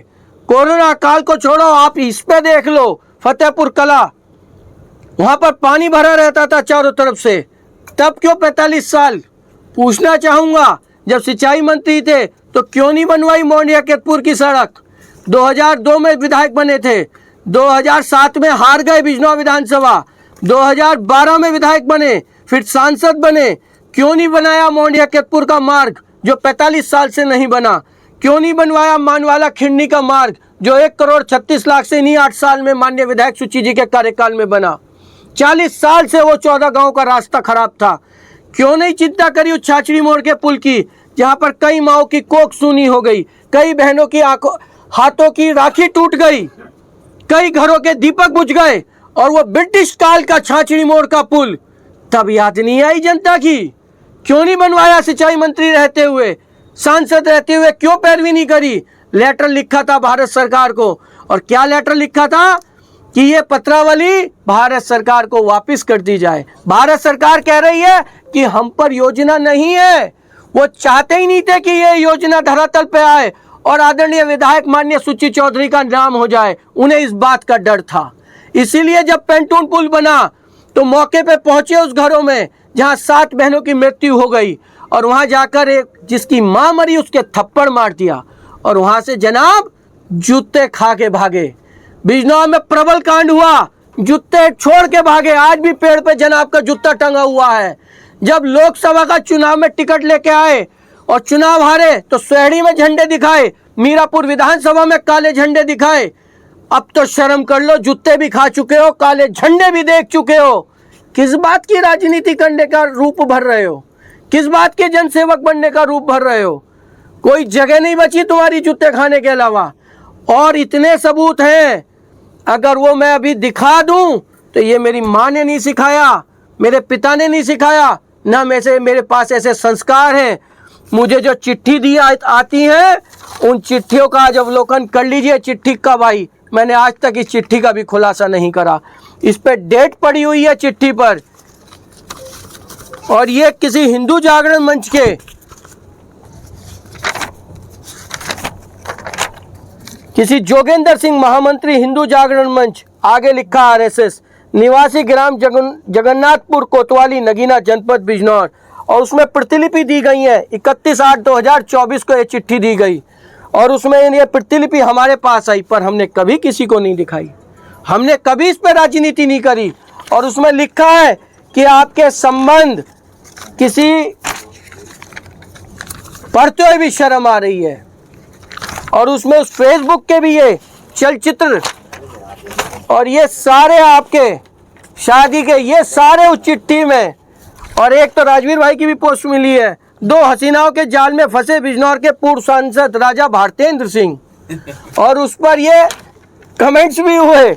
कोरोना काल को छोड़ो, आप इस पे देख लो, फतेहपुर कला, वहां पर पानी भरा रहता था चारों तरफ से, तब क्यों 45 साल? पूछना चाहूंगा, जब सिंचाई मंत्री थे तो क्यों नहीं बनवाई मोंडिया केतपुर की सड़क? 2002 में विधायक बने थे, 2007 में हार गए बिजनौर विधानसभा, 2012 में विधायक बने, फिर सांसद बने, क्यों नहीं बनाया मोंडिया केतपुर का मार्ग जो 45 साल से नहीं बना? क्यों नहीं बनवाया मानवाला खिंडनी का मार्ग जो 1,36,00,000 से नहीं 8 साल में माननीय विधायक सुची जी के कार्यकाल में बना? 40 साल से वो 14 गांव का रास्ता खराब था। क्यों नहीं चिंता करी उस छाछड़ी मोड़ के पुल की, जहां पर कई माओं की कोख सूनी हो गई, कई बहनों की हाथों की राखी टूट गई, कई घरों के दीपक बुझ गए, और वो ब्रिटिश काल का छाछड़ी मोड़ का पुल तब याद नहीं आई जनता की? क्यों नहीं बनवाया? सिंचाई मंत्री रहते हुए, सांसद रहते हुए क्यों पैरवी नहीं करी? लेटर लिखा था भारत सरकार को, और क्या लेटर लिखा था कि ये पत्रावली भारत सरकार को वापस कर दी जाए। भारत सरकार कह रही है कि हम पर योजना नहीं है, वो चाहते ही नहीं थे कि ये योजना धरातल पे आए और आदरणीय विधायक माननीय सुची चौधरी का नाम हो जाए, उन्हें इस बात का डर था। इसीलिए जब पेंटून पुल बना तो मौके पे पहुंचे उस घरों में, जहां 7 बहनों की मृत्यु हो गई, और वहां जाकर एक जिसकी मां मरी उसके थप्पड़ मार दिया, और वहां से जनाब जूते खा के भागे। बिजनौर में प्रबल कांड हुआ, जूते छोड़ के भागे। आज भी पेड़ पे जनाब का जूता टंगा हुआ है। जब लोकसभा का चुनाव में टिकट लेके आए और चुनाव हारे तो सोहड़ी में झंडे दिखाए, मीरापुर विधानसभा में काले झंडे दिखाए। अब तो शर्म कर लो, जूते भी खा चुके हो, काले झंडे भी देख चुके हो। किस बात की राजनीति करने का रूप भर रहे हो? किस बात के जनसेवक बनने का रूप भर रहे हो? कोई जगह नहीं बची तुम्हारी जूते खाने के अलावा। और इतने सबूत हैं, अगर वो मैं अभी दिखा दूं तो ये मेरी माँ ने नहीं सिखाया, मेरे पिता ने नहीं सिखाया, ना मेरे पास ऐसे संस्कार हैं। मुझे जो चिट्ठी दी आती है, उन चिट्ठियों का आज अवलोकन कर लीजिए। चिट्ठी कब आई, मैंने आज तक इस चिट्ठी का भी खुलासा नहीं करा। इस पे डेट पड़ी हुई है चिट्ठी पर, और ये किसी हिंदू जागरण मंच के किसी जोगेंद्र सिंह महामंत्री हिंदू जागरण मंच, आगे लिखा आरएसएस, निवासी ग्राम जगन्नाथपुर कोतवाली नगीना जनपद बिजनौर। और उसमें प्रतिलिपि दी गई है। 31/8/2024 को ये चिट्ठी दी गई, और उसमें ये प्रतिलिपि हमारे पास आई, पर हमने कभी किसी को नहीं दिखाई, हमने कभी इस पर राजनीति नहीं करी। और उसमें लिखा है कि आपके संबंध किसी पढ़ते हुए भी शर्म आ रही है। और उसमें उस फेसबुक के भी ये चलचित्र और ये सारे आपके शादी के ये सारे उस चिट्ठी में। और एक तो राजवीर भाई की भी पोस्ट मिली है, 2 हसीनाओं के जाल में फंसे बिजनौर के पूर्व सांसद राजा भारतेंद्र सिंह, और उस पर ये कमेंट्स भी हुए।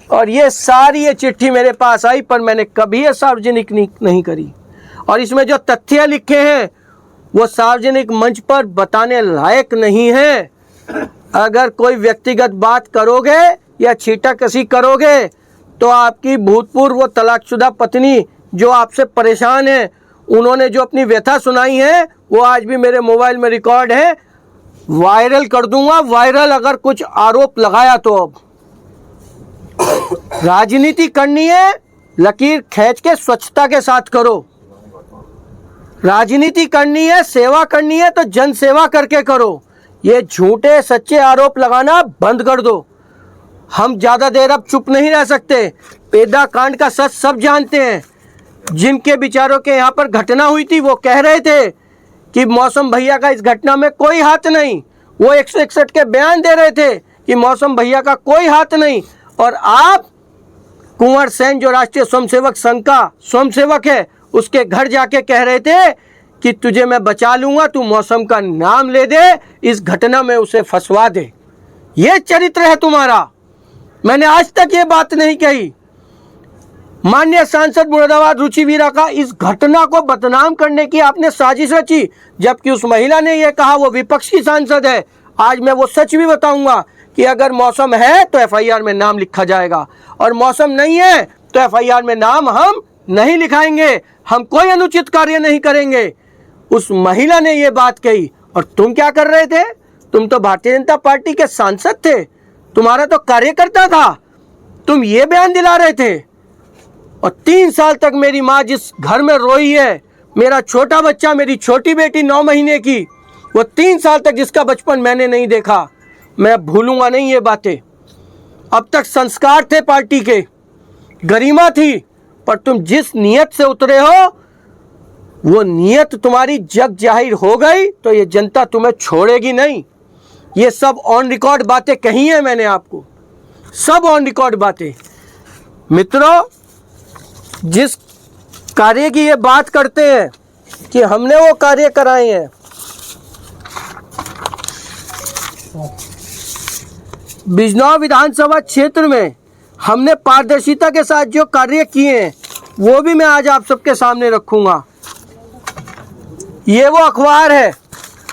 और ये सारी ये चिट्ठी मेरे पास आई, पर मैंने कभी ये सार्वजनिक नहीं करी। और इसमें जो तथ्य लिखे हैं वो सार्वजनिक मंच पर बताने लायक नहीं है। अगर कोई व्यक्तिगत बात करोगे या छींटाकशी करोगे तो आपकी भूतपूर्व तलाकशुदा पत्नी जो आपसे परेशान है, उन्होंने जो अपनी व्यथा सुनाई है वो आज भी मेरे मोबाइल में रिकॉर्ड है, वायरल कर दूंगा। वायरल अगर कुछ आरोप लगाया तो। अब राजनीति करनी है, लकीर खींच के स्वच्छता के साथ करो। राजनीति करनी है, सेवा करनी है तो जन सेवा करके करो। ये झूठे सच्चे आरोप लगाना बंद कर दो। हम ज़्यादा देर अब चुप नहीं रह सकते। पेदा कांड का सच सब जानते हैं। जिनके विचारों के यहाँ पर घटना हुई थी वो कह रहे थे कि मौसम भैया का इस घटना में कोई हाथ नहीं। वो 161 के बयान दे रहे थे कि मौसम भैया का कोई हाथ नहीं। और आप कुंवर सेन जो राष्ट्रीय स्वयंसेवक संघ का स्वयंसेवक है, उसके घर जाके कह रहे थे कि तुझे मैं बचा लूंगा, तू मौसम का नाम ले दे, इस घटना में उसे फंसवा दे। ये चरित्र है तुम्हारा। मैंने आज तक ये बात नहीं कही। माननीय सांसद मुरादाबाद रुचि वीरा का इस घटना को बदनाम करने की आपने साजिश रची, जबकि उस महिला ने यह कहा वो विपक्ष की सांसद है। आज मैं वो सच भी बताऊंगा कि अगर मौसम है तो एफआईआर में नाम लिखा जाएगा, और मौसम नहीं है तो एफआईआर में नाम हम नहीं लिखाएंगे। हम कोई अनुचित कार्य नहीं करेंगे। उस महिला ने ये बात कही, और तुम क्या कर रहे थे? तुम तो भारतीय जनता पार्टी के सांसद थे, तुम्हारा तो कार्यकर्ता था, तुम ये बयान दिला रहे थे। और 3 साल तक मेरी माँ जिस घर में रोई है, मेरा छोटा बच्चा, मेरी छोटी बेटी 9 महीने की, वो 3 साल तक जिसका बचपन मैंने नहीं देखा, मैं भूलूंगा नहीं ये बातें। अब तक संस्कार थे पार्टी के, गरिमा थी, पर तुम जिस नियत से उतरे हो वो नियत तुम्हारी जग जाहिर हो गई तो ये जनता तुम्हें छोड़ेगी नहीं। ये सब ऑन रिकॉर्ड बातें कही हैं मैंने आपको, सब ऑन रिकॉर्ड बातें। मित्रों, जिस कार्य की ये बात करते हैं कि हमने वो कार्य कराए हैं, बिजनौर विधानसभा क्षेत्र में हमने पारदर्शिता के साथ जो कार्य किए हैं वो भी मैं आज आप सबके सामने रखूंगा। ये वो अखबार है,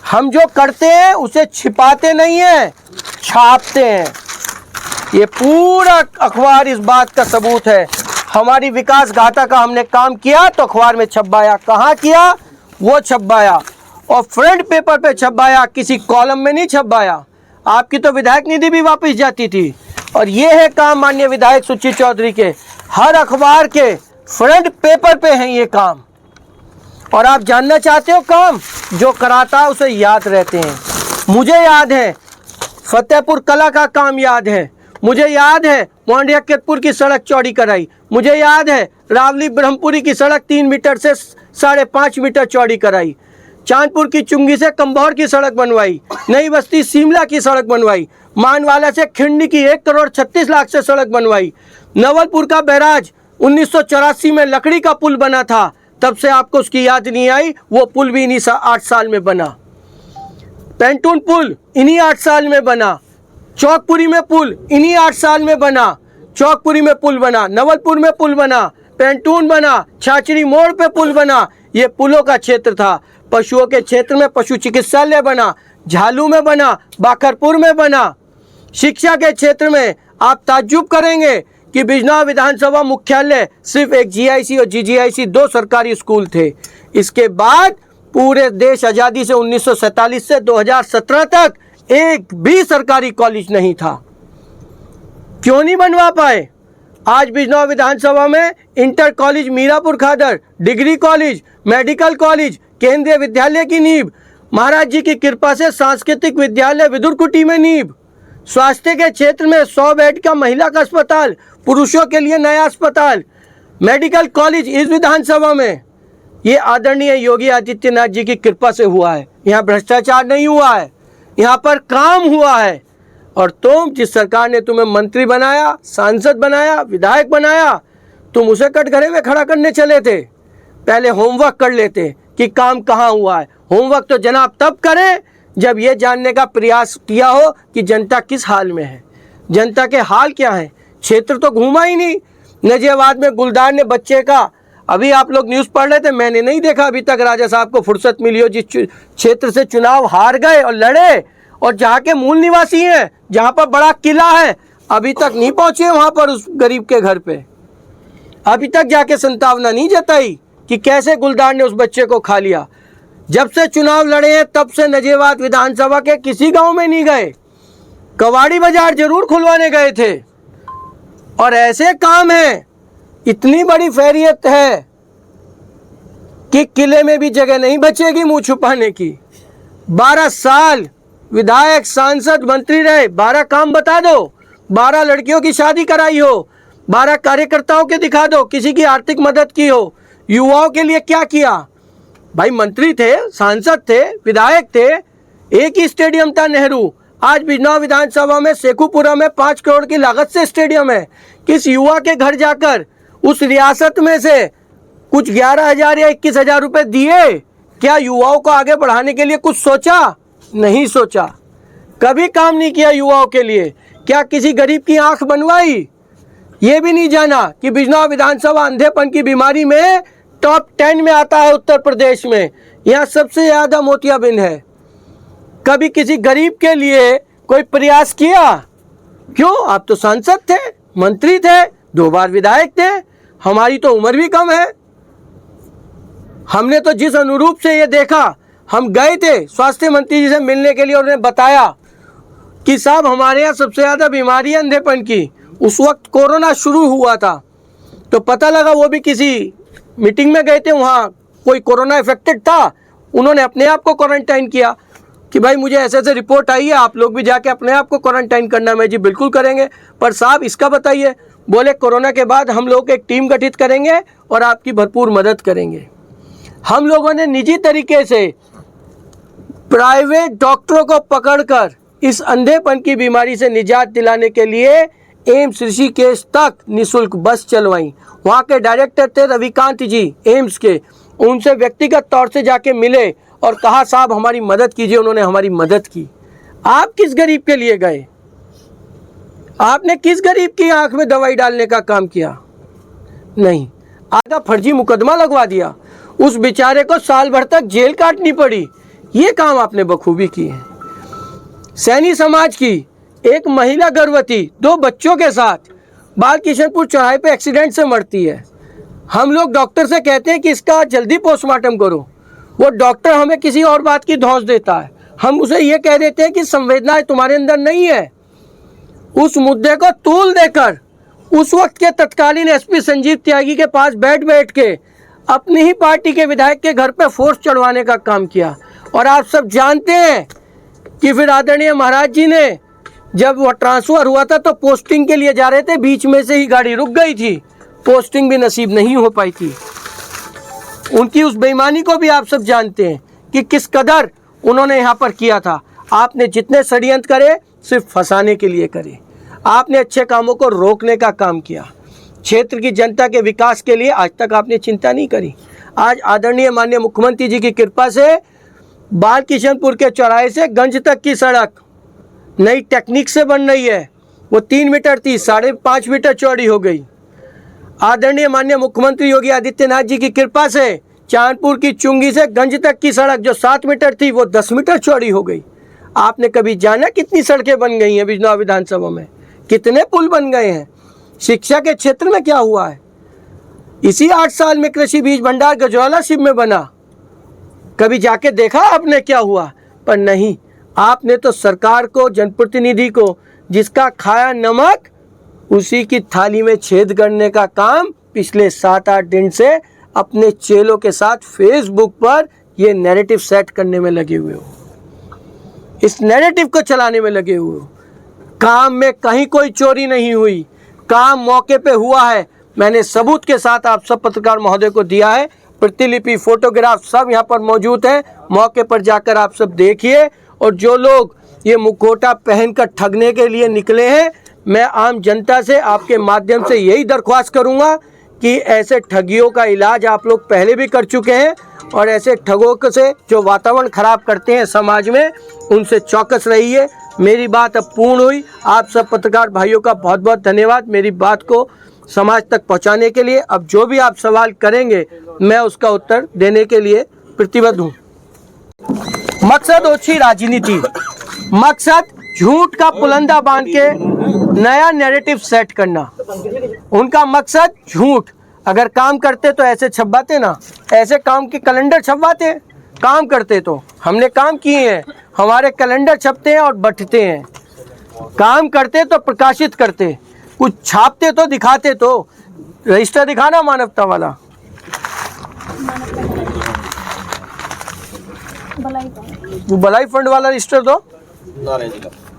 हम जो करते हैं उसे छिपाते नहीं हैं, छापते हैं। ये पूरा अखबार इस बात का सबूत है। हमारी विकास गाथा का हमने काम किया तो अखबार में छपवाया, कहाँ किया वो छपवाया, और फ्रंट पेपर पे छपवाया, किसी कॉलम में नहीं छपवाया। आपकी तो विधायक निधि भी वापस जाती थी। और ये है काम माननीय विधायक सुचित चौधरी के, हर अखबार के फ्रंट पेपर पे है ये काम। और आप जानना चाहते हो काम जो कराता है उसे याद रहते हैं। मुझे याद है फतेहपुर कला का काम याद है, मुझे याद है मोहनिया केतपुर की सड़क चौड़ी कराई, मुझे याद है रावली ब्रह्मपुरी की सड़क 3 मीटर से 5.5 मीटर चौड़ी कराई, चांदपुर की चुंगी से कंबौर की सड़क बनवाई, नई बस्ती शिमला की सड़क बनवाई, मानवाला से खिंडी की 1,36,00,000 से सड़क बनवाई, नवलपुर का बैराज 1984 में लकड़ी का पुल बना था, तब से आपको उसकी याद नहीं आई, वो पुल भी इन्हीं 8 साल में बना। पेंटून पुल इन्हीं 8 साल में बना, चौकपुरी में पुल इन्हीं 8 साल में बना, चौकपुरी में पुल बना, नवलपुर में पुल बना, पेंटून बना, छाछड़ी मोड़ पे पुल बना, ये पुलों का क्षेत्र था। पशुओं के क्षेत्र में पशु चिकित्सालय बना, झालू में बना, बाखरपुर में बना। शिक्षा के क्षेत्र में आप ताज्जुब करेंगे कि बिजनौर विधानसभा मुख्यालय सिर्फ एक जीआईसी और जीजीआईसी 2 सरकारी स्कूल थे। इसके बाद पूरे देश आज़ादी से 1947 से 2017 तक एक भी सरकारी कॉलेज नहीं था। क्यों नहीं बनवा पाए? आज बिजनौर विधानसभा में इंटर कॉलेज मीरापुर खादर, डिग्री कॉलेज, मेडिकल कॉलेज, केंद्रीय विद्यालय की नींव, महाराज जी की कृपा से सांस्कृतिक विद्यालय विदुरकुटी में नींव, स्वास्थ्य के क्षेत्र में 100 बेड का महिला का अस्पताल, पुरुषों के लिए नया अस्पताल, मेडिकल कॉलेज इस विधानसभा में। ये आदरणीय योगी आदित्यनाथ जी की कृपा से हुआ है। यहाँ भ्रष्टाचार नहीं हुआ है, यहाँ पर काम हुआ है। और तुम जिस सरकार ने तुम्हें मंत्री बनाया, सांसद बनाया, विधायक बनाया, तुम उसे कटघरे में खड़ा करने चले थे। पहले होमवर्क कर लेते कि काम कहाँ हुआ है। होमवर्क तो जनाब तब करें जब ये जानने का प्रयास किया हो कि जनता किस हाल में है, जनता के हाल क्या है। क्षेत्र तो घूमा ही नहीं। नजियाबाद में गुलदार ने बच्चे का, अभी आप लोग न्यूज़ पढ़ रहे थे, मैंने नहीं देखा अभी तक राजा साहब को फुर्सत मिली हो, जिस क्षेत्र से चुनाव हार गए और लड़े और जहाँ के मूल निवासी हैं, जहाँ पर बड़ा किला है, अभी तक नहीं पहुँचे वहाँ पर उस गरीब के घर पे। अभी तक जाके संतावना नहीं जताई कि कैसे गुलदार ने उस बच्चे को खा लिया। जब से चुनाव लड़े हैं तब से नजियाबाद विधानसभा के किसी गांव में नहीं गए। कवाड़ी बाजार जरूर खुलवाने गए थे। और ऐसे काम हैं, इतनी बड़ी खैरियत है कि किले में भी जगह नहीं बचेगी मुंह छुपाने की। 12 साल विधायक, सांसद, मंत्री रहे, 12 काम बता दो। 12 लड़कियों की शादी कराई हो, 12 कार्यकर्ताओं के दिखा दो, किसी की आर्थिक मदद की हो, युवाओं के लिए क्या किया। भाई मंत्री थे, सांसद थे, विधायक थे, एक ही स्टेडियम था नेहरू। आज बिजनौर विधानसभा में शेखुपुरा में 5 करोड़ की लागत से स्टेडियम है। किस युवा के घर जाकर उस रियासत में से कुछ 11,000 या 21,000 रुपए दिए? क्या युवाओं को आगे बढ़ाने के लिए कुछ सोचा? नहीं सोचा। कभी काम नहीं किया युवाओं के लिए। क्या किसी गरीब की आंख बनवाई? ये भी नहीं जाना कि बिजनौर विधानसभा अंधेपन की बीमारी में टॉप 10 में आता है उत्तर प्रदेश में। यहाँ सबसे ज़्यादा मोतियाबिंद है। कभी किसी गरीब के लिए कोई प्रयास किया? क्यों? आप तो सांसद थे, मंत्री थे, 2 बार विधायक थे। हमारी तो उम्र भी कम है। हमने तो जिस अनुरूप से ये देखा, हम गए थे स्वास्थ्य मंत्री जी से मिलने के लिए और उन्हें बताया कि साहब हमारे यहाँ सबसे ज़्यादा बीमारी है अंधेपन की। उस वक्त कोरोना शुरू हुआ था, तो पता लगा वो भी किसी मीटिंग में गए थे, वहाँ कोई कोरोना इफेक्टेड था। उन्होंने अपने आप को क्वारंटाइन किया कि भाई मुझे ऐसे ऐसे रिपोर्ट आई है, आप लोग भी जाके अपने आप को क्वारंटाइन करना। मैं जी बिल्कुल करेंगे, पर साहब इसका बताइए। बोले कोरोना के बाद हम लोग एक टीम गठित करेंगे और आपकी भरपूर मदद करेंगे। हम लोगों ने निजी तरीके से प्राइवेट डॉक्टरों को पकड़कर इस अंधेपन की बीमारी से निजात दिलाने के लिए एम्स ऋषिकेश तक निःशुल्क बस चलवाई। वहाँ के डायरेक्टर थे रविकांत जी एम्स के, उनसे व्यक्तिगत तौर से जाके मिले और कहा साहब हमारी मदद कीजिए। उन्होंने हमारी मदद की। आप किस गरीब के लिए गए? आपने किस गरीब की आंख में दवाई डालने का काम किया? नहीं। आधा फर्जी मुकदमा लगवा दिया, उस बेचारे को साल भर तक जेल काटनी पड़ी। ये काम आपने बखूबी किए हैं। सैनी समाज की एक महिला गर्भवती 2 बच्चों के साथ बाल किशनपुर चौराहे पे एक्सीडेंट से मरती है। हम लोग डॉक्टर से कहते हैं कि इसका जल्दी पोस्टमार्टम करो, वो डॉक्टर हमें किसी और बात की धौंस देता है। हम उसे ये कह देते हैं कि संवेदनाएं तुम्हारे अंदर नहीं है। उस मुद्दे को तूल देकर उस वक्त के तत्कालीन एसपी संजीव त्यागी के पास बैठ के अपनी ही पार्टी के विधायक के घर पे फोर्स चढ़वाने का काम किया। और आप सब जानते हैं कि फिर आदरणीय महाराज जी ने जब वो ट्रांसफ़र हुआ था तो पोस्टिंग के लिए जा रहे थे, बीच में से ही गाड़ी रुक गई थी, पोस्टिंग भी नसीब नहीं हो पाई थी। उनकी उस बेईमानी को भी आप सब जानते हैं कि किस कदर उन्होंने यहाँ पर किया था। आपने जितने षड्यंत्र करे सिर्फ फंसाने के लिए करे, आपने अच्छे कामों को रोकने का काम किया। क्षेत्र की जनता के विकास के लिए आज तक आपने चिंता नहीं करी। आज आदरणीय माननीय मुख्यमंत्री जी की कृपा से बाल किशनपुर के चौराहे से गंज तक की सड़क नई टेक्निक से बन रही है। वो 3 मीटर थी, 5.5 मीटर चौड़ी हो गई। आदरणीय माननीय मुख्यमंत्री योगी आदित्यनाथ जी की कृपा से चांदपुर की चुंगी से गंज तक की सड़क जो 7 मीटर थी वो 10 मीटर चौड़ी हो गई। आपने कभी जाना कितनी सड़कें बन गई हैं बिजनौर विधानसभा में, कितने पुल बन गए हैं? शिक्षा के क्षेत्र में क्या हुआ है? इसी 8 साल में कृषि बीज भंडार गजवाला शिव में बना, कभी जाके देखा आपने क्या हुआ? पर नहीं, आपने तो सरकार को, जनप्रतिनिधि को जिसका खाया नमक उसी की थाली में छेद करने का काम पिछले 7-8 दिन से अपने चेलों के साथ फेसबुक पर ये नैरेटिव सेट करने में लगे हुए हो, इस नैरेटिव को चलाने में लगे हुए हो। काम में कहीं कोई चोरी नहीं हुई, काम मौके पे हुआ है। मैंने सबूत के साथ आप सब पत्रकार महोदय को दिया है, प्रतिलिपि, फोटोग्राफ सब यहाँ पर मौजूद है। मौके पर जाकर आप सब देखिए। और जो लोग ये मुखौटा पहनकर ठगने के लिए निकले हैं, मैं आम जनता से आपके माध्यम से यही दरख्वास्त करूँगा कि ऐसे ठगियों का इलाज आप लोग पहले भी कर चुके हैं और ऐसे ठगों से जो वातावरण खराब करते हैं समाज में, उनसे चौकस रहिए। मेरी बात अब पूर्ण हुई। आप सब पत्रकार भाइयों का बहुत बहुत धन्यवाद मेरी बात को समाज तक पहुंचाने के लिए। अब जो भी आप सवाल करेंगे मैं उसका उत्तर देने के लिए प्रतिबद्ध हूं। मकसद ओछी राजनीति, मकसद झूठ का पुलंदा बांध के नया नैरेटिव सेट करना। उनका मकसद झूठ। अगर काम करते तो ऐसे छपवाते ना, ऐसे काम के कैलेंडर छपवाते। काम करते तो हमने काम किए हैं, हमारे कैलेंडर छपते हैं और बंटते हैं। काम करते तो प्रकाशित करते, कुछ छापते तो दिखाते। तो रजिस्टर दिखाना मानवता वाला। वो भलाई फंड वाला रजिस्टर दो।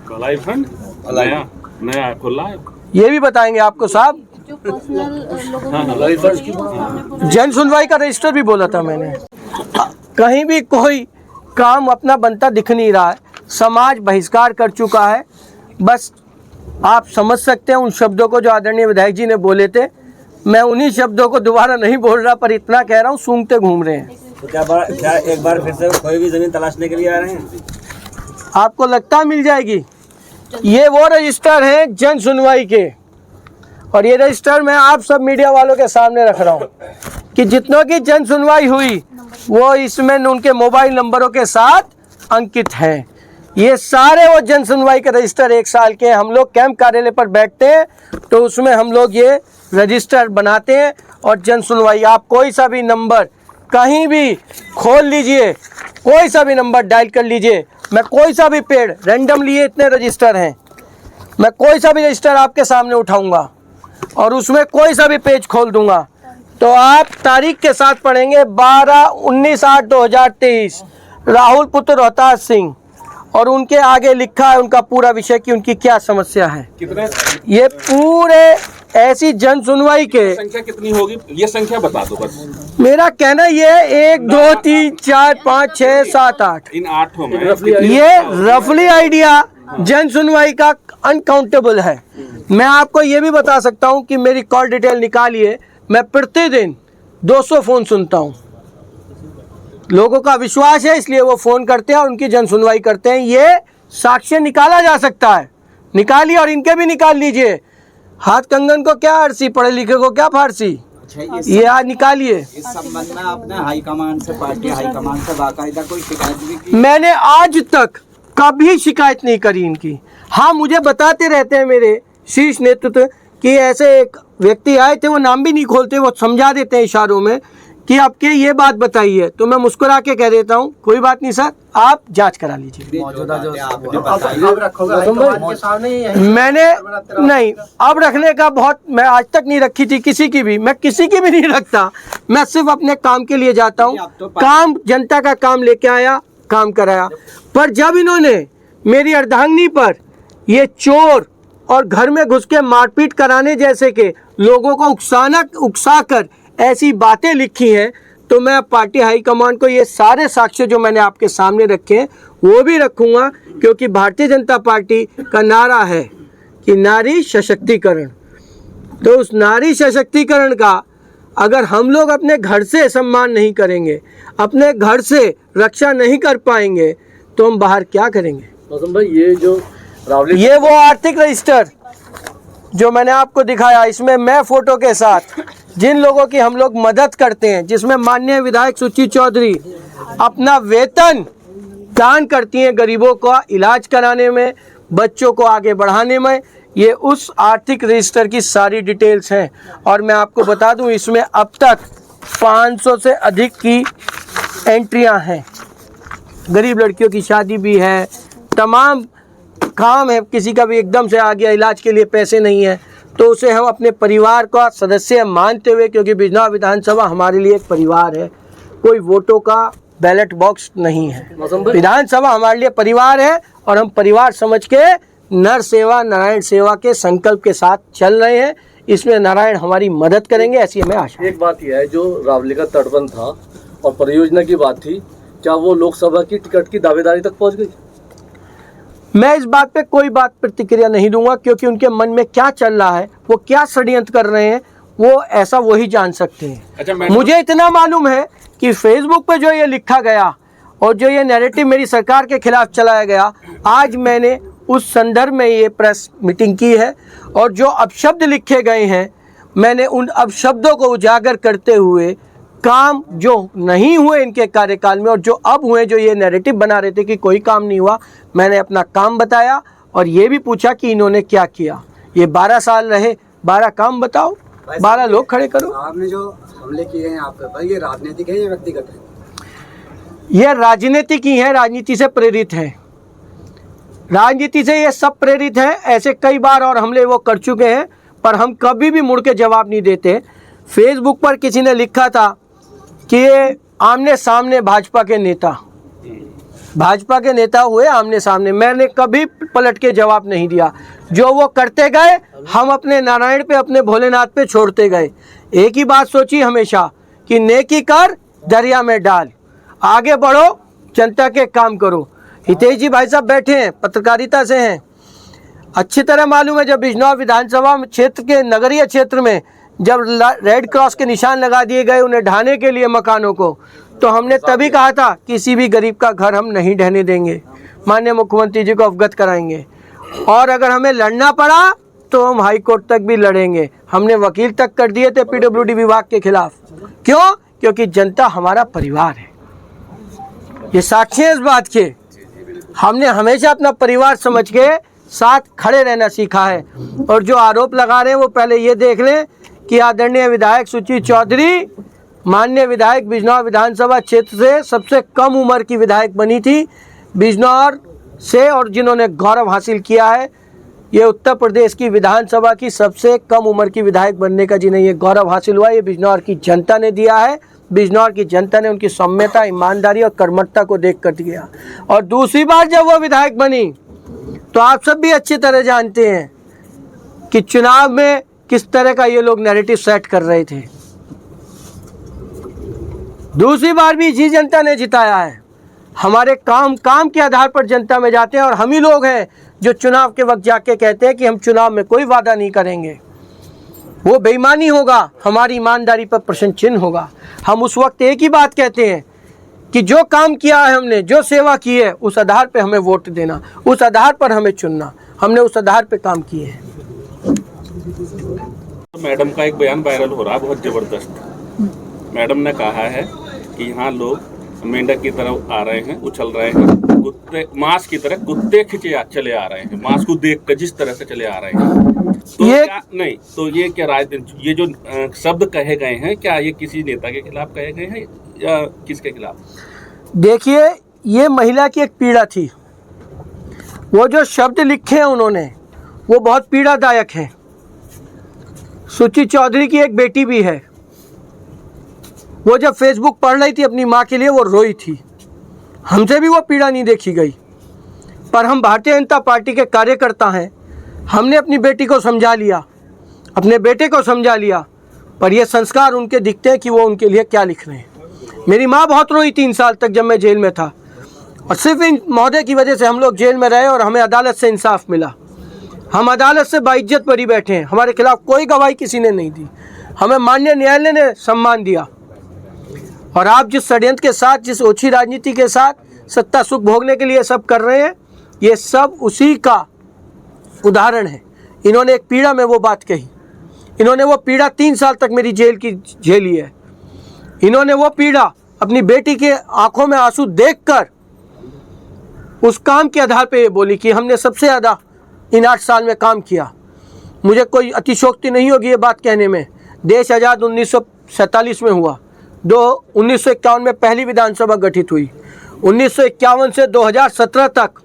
भलाई फंड नया खुला है, ये भी बताएंगे आपको साहब। जन सुनवाई का रजिस्टर भी बोला था मैंने। कहीं भी कोई काम अपना बनता दिख नहीं रहा है, समाज बहिष्कार कर चुका है। बस आप समझ सकते हैं उन शब्दों को जो आदरणीय विधायक जी ने बोले थे। मैं उन्हीं शब्दों को दोबारा नहीं बोल रहा, पर इतना कह रहा हूँ सूंघते घूम रहे हैं। तो क्या एक बार फिर से कोई भी जमीन तलाशने के लिए आ रहे हैं? आपको लगता मिल जाएगी। ये वो रजिस्टर हैं जन सुनवाई के, और ये रजिस्टर मैं आप सब मीडिया वालों के सामने रख रहा हूँ कि जितनों की जन सुनवाई हुई वो इसमें उनके मोबाइल नंबरों के साथ अंकित हैं। ये सारे वो जन सुनवाई के रजिस्टर 1 साल के। हम लोग कैंप कार्यालय पर बैठते हैं तो उसमें हम लोग ये रजिस्टर बनाते हैं और जन सुनवाई, आप कोई सा भी नंबर कहीं भी खोल लीजिए, कोई सा भी नंबर डायल कर लीजिए। मैं कोई सा भी पेड़ रैंडमली, ये इतने रजिस्टर हैं, मैं कोई सा भी रजिस्टर आपके सामने उठाऊंगा और उसमें कोई सा भी पेज खोल दूंगा तो आप तारीख के साथ पढ़ेंगे 12/19/8/2023 राहुल पुत्र रोहतास सिंह, और उनके आगे लिखा है उनका पूरा विषय कि उनकी क्या समस्या है। कितने ये पूरे ऐसी जन सुनवाई के संख्या कितनी होगी ये संख्या बता दो बस। मेरा कहना ये 1 2 3 4 5 6 7 8 इन 8 में ये रफली आइडिया जन सुनवाई का अनकाउंटेबल है। मैं आपको ये भी बता सकता हूँ कि मेरी कॉल डिटेल निकालिए, मैं प्रतिदिन 200 फ़ोन सुनता हूँ। लोगों का विश्वास है इसलिए वो फ़ोन करते हैं और उनकी जन सुनवाई करते हैं। ये साक्ष्य निकाला जा सकता है, निकालिए और इनके भी निकाल लीजिए। हाथ कंगन को क्या आरसी, पढ़े लिखे को क्या फारसी, ये आज निकालिए। इस संबंध में आपने हाईकमान से, पार्टी हाईकमान से बाकायदा कोई शिकायत भी की? मैंने आज तक कभी शिकायत नहीं करी इनकी। हाँ, मुझे बताते रहते हैं मेरे शीर्ष नेतृत्व कि ऐसे एक व्यक्ति आए थे, वो नाम भी नहीं खोलते, वो समझा देते हैं इशारों में कि आपके ये बात बताई है, तो मैं मुस्कुरा के कह देता हूँ कोई बात नहीं सर, आप जांच करा लीजिए। मैंने नहीं, अब रखने का बहुत, मैं आज तक नहीं रखी थी किसी की भी, मैं किसी की भी नहीं रखता। मैं सिर्फ अपने काम के लिए जाता हूँ, काम जनता का काम लेके आया, काम कराया। पर जब इन्होंने मेरी अर्धांगिनी पर ये चोर और घर में घुस के मारपीट कराने जैसे के लोगों को उकसा कर ऐसी बातें लिखी हैं, तो मैं पार्टी हाईकमान को ये सारे साक्ष्य जो मैंने आपके सामने रखे हैं वो भी रखूंगा, क्योंकि भारतीय जनता पार्टी का नारा है कि नारी सशक्तिकरण। तो उस नारी सशक्तिकरण का अगर हम लोग अपने घर से सम्मान नहीं करेंगे, अपने घर से रक्षा नहीं कर पाएंगे, तो हम बाहर क्या करेंगे। मौसम भाई, ये वो आर्थिक रजिस्टर जो मैंने आपको दिखाया, इसमें मैं फोटो के साथ जिन लोगों की हम लोग मदद करते हैं, जिसमें माननीय विधायक सुची चौधरी अपना वेतन दान करती हैं गरीबों का इलाज कराने में, बच्चों को आगे बढ़ाने में, ये उस आर्थिक रजिस्टर की सारी डिटेल्स हैं। और मैं आपको बता दूं, इसमें अब तक 500 से अधिक की एंट्रियां हैं। गरीब लड़कियों की शादी भी है, तमाम काम है, किसी का भी एकदम से आ गया, इलाज के लिए पैसे नहीं है, तो उसे हम अपने परिवार का सदस्य मानते हुए, क्योंकि बिजनौर विधानसभा हमारे लिए एक परिवार है, कोई वोटों का बैलेट बॉक्स नहीं है। विधानसभा हमारे लिए परिवार है और हम परिवार समझ के नर सेवा नारायण सेवा के संकल्प के साथ चल रहे हैं। इसमें नारायण हमारी मदद करेंगे, ऐसी हमें आशा है। एक बात यह है, जो रावली का तटबंध था और परियोजना की बात थी, क्या वो लोकसभा की टिकट की दावेदारी तक पहुंच गई? मैं इस बात पे कोई बात प्रतिक्रिया नहीं दूंगा, क्योंकि उनके मन में क्या चल रहा है, वो क्या षड्यंत्र कर रहे हैं, वो ऐसा वही जान सकते हैं। अच्छा, मुझे इतना मालूम है कि फेसबुक पे जो ये लिखा गया और जो ये नैरेटिव मेरी सरकार के खिलाफ चलाया गया, आज मैंने उस संदर्भ में ये प्रेस मीटिंग की है, और जो अपशब्द लिखे गए हैं, मैंने उन अपशब्दों को उजागर करते हुए काम जो नहीं हुए इनके कार्यकाल में और जो अब हुए, जो ये नैरेटिव बना रहे थे कि कोई काम नहीं हुआ, मैंने अपना काम बताया और ये भी पूछा कि इन्होंने क्या किया। ये 12 साल रहे, 12 काम बताओ, 12 लोग खड़े करो। आपने जो हमले किए हैं आप पर, ये राजनीतिक है या व्यक्तिगत है? ये राजनीतिक ही है, राजनीति से प्रेरित है, राजनीति से ये सब प्रेरित है। ऐसे कई बार और हमले वो कर चुके हैं, पर हम कभी भी मुड़ के जवाब नहीं देते। फेसबुक पर किसी ने लिखा था कि ये आमने सामने भाजपा के नेता हुए आमने सामने, मैंने कभी पलट के जवाब नहीं दिया। जो वो करते गए, हम अपने नारायण पे, अपने भोलेनाथ पे छोड़ते गए। एक ही बात सोची हमेशा कि नेकी कर दरिया में डाल, आगे बढ़ो, जनता के काम करो। हितेश जी भाई साहब बैठे हैं, पत्रकारिता से हैं, अच्छी तरह मालूम है। जब बिजनौर विधानसभा क्षेत्र के नगरीय क्षेत्र में जब रेड क्रॉस के निशान लगा दिए गए उन्हें ढाने के लिए मकानों को, तो हमने तभी कहा था किसी भी गरीब का घर हम नहीं ढहने देंगे, माननीय मुख्यमंत्री जी को अवगत कराएंगे, और अगर हमें लड़ना पड़ा तो हम हाई कोर्ट तक भी लड़ेंगे। हमने वकील तक कर दिए थे पीडब्ल्यूडी विभाग के खिलाफ। क्यों? क्योंकि जनता हमारा परिवार है, ये साक्षी है इस बात के। हमने हमेशा अपना परिवार समझ के साथ खड़े रहना सीखा है। और जो आरोप लगा रहे हैं वो पहले ये देख लें कि आदरणीय विधायक सुची चौधरी, माननीय विधायक बिजनौर विधानसभा क्षेत्र से सबसे कम उम्र की विधायक बनी थी बिजनौर से, और जिन्होंने गौरव हासिल किया है। ये उत्तर प्रदेश की विधानसभा की सबसे कम उम्र की विधायक बनने का जिन्हें ये गौरव हासिल हुआ, ये बिजनौर की जनता ने दिया है। बिजनौर की जनता ने उनकी सौम्यता, ईमानदारी और कर्मठता को देख कर दिया। और दूसरी बार जब वो विधायक बनी तो आप सब भी अच्छी तरह जानते हैं कि चुनाव में किस तरह का ये लोग नैरेटिव सेट कर रहे थे। दूसरी बार भी इसी जनता ने जिताया है। हमारे काम के आधार पर जनता में जाते हैं, और हम ही लोग हैं जो चुनाव के वक्त जाके कहते हैं कि हम चुनाव में कोई वादा नहीं करेंगे, वो बेईमानी होगा, हमारी ईमानदारी पर प्रश्न चिन्ह होगा। हम उस वक्त एक ही बात कहते हैं कि जो काम किया है हमने, जो सेवा की है, उस आधार पे हमें वोट देना, उस आधार पर हमें चुनना। हमने उस आधार पे काम किए हैं। मैडम का एक बयान वायरल हो रहा है बहुत जबरदस्त। मैडम ने कहा है कि यहाँ लोग मेंढक की तरफ आ रहे हैं, उछल रहे हैं, कुत्ते मांस की तरह कुत्ते खिंचे चले आ रहे हैं, मांस को देख कर जिस तरह से चले आ रहे हैं। तो ये नहीं, तो ये क्या ये जो शब्द कहे गए हैं, क्या ये किसी नेता के खिलाफ कहे गए हैं या किसके खिलाफ? देखिए, ये महिला की एक पीड़ा थी। वो जो शब्द लिखे हैं उन्होंने, वो बहुत पीड़ादायक हैं। सुचि चौधरी की एक बेटी भी है। वो जब फेसबुक पढ़ रही थी अपनी माँ के लिए, वो रोई थी। हमसे भी वो पीड़ा नहीं देखी गई, पर हम भारतीय जनता पार्टी के कार्यकर्ता हैं। हमने अपनी बेटी को समझा लिया, अपने बेटे को समझा लिया, पर ये संस्कार उनके दिखते हैं कि वो उनके लिए क्या लिख रहे हैं। मेरी माँ बहुत रोई 3 साल तक जब मैं जेल में था, और सिर्फ इन महोदय की वजह से हम लोग जेल में रहे और हमें अदालत से इंसाफ मिला। हम अदालत से बाइज्जत बरी बैठे हैं। हमारे खिलाफ कोई गवाही किसी ने नहीं दी, हमें माननीय न्यायालय ने सम्मान दिया। और आप जिस षड्यंत्र के साथ, जिस ओछी राजनीति के साथ सत्ता सुख भोगने के लिए सब कर रहे हैं, ये सब उसी का उदाहरण है। इन्होंने एक पीड़ा में वो बात कही, इन्होंने वो पीड़ा 3 साल तक मेरी जेल की झेली है। इन्होंने वो पीड़ा अपनी बेटी के आंखों में आंसू देखकर उस काम के आधार पे ये बोली कि हमने सबसे ज़्यादा इन 8 साल में काम किया। मुझे कोई अतिशोक्ति नहीं होगी ये बात कहने में। देश आज़ाद 1947 में हुआ, 1951 में पहली विधानसभा गठित हुई, 1951 से 2017 तक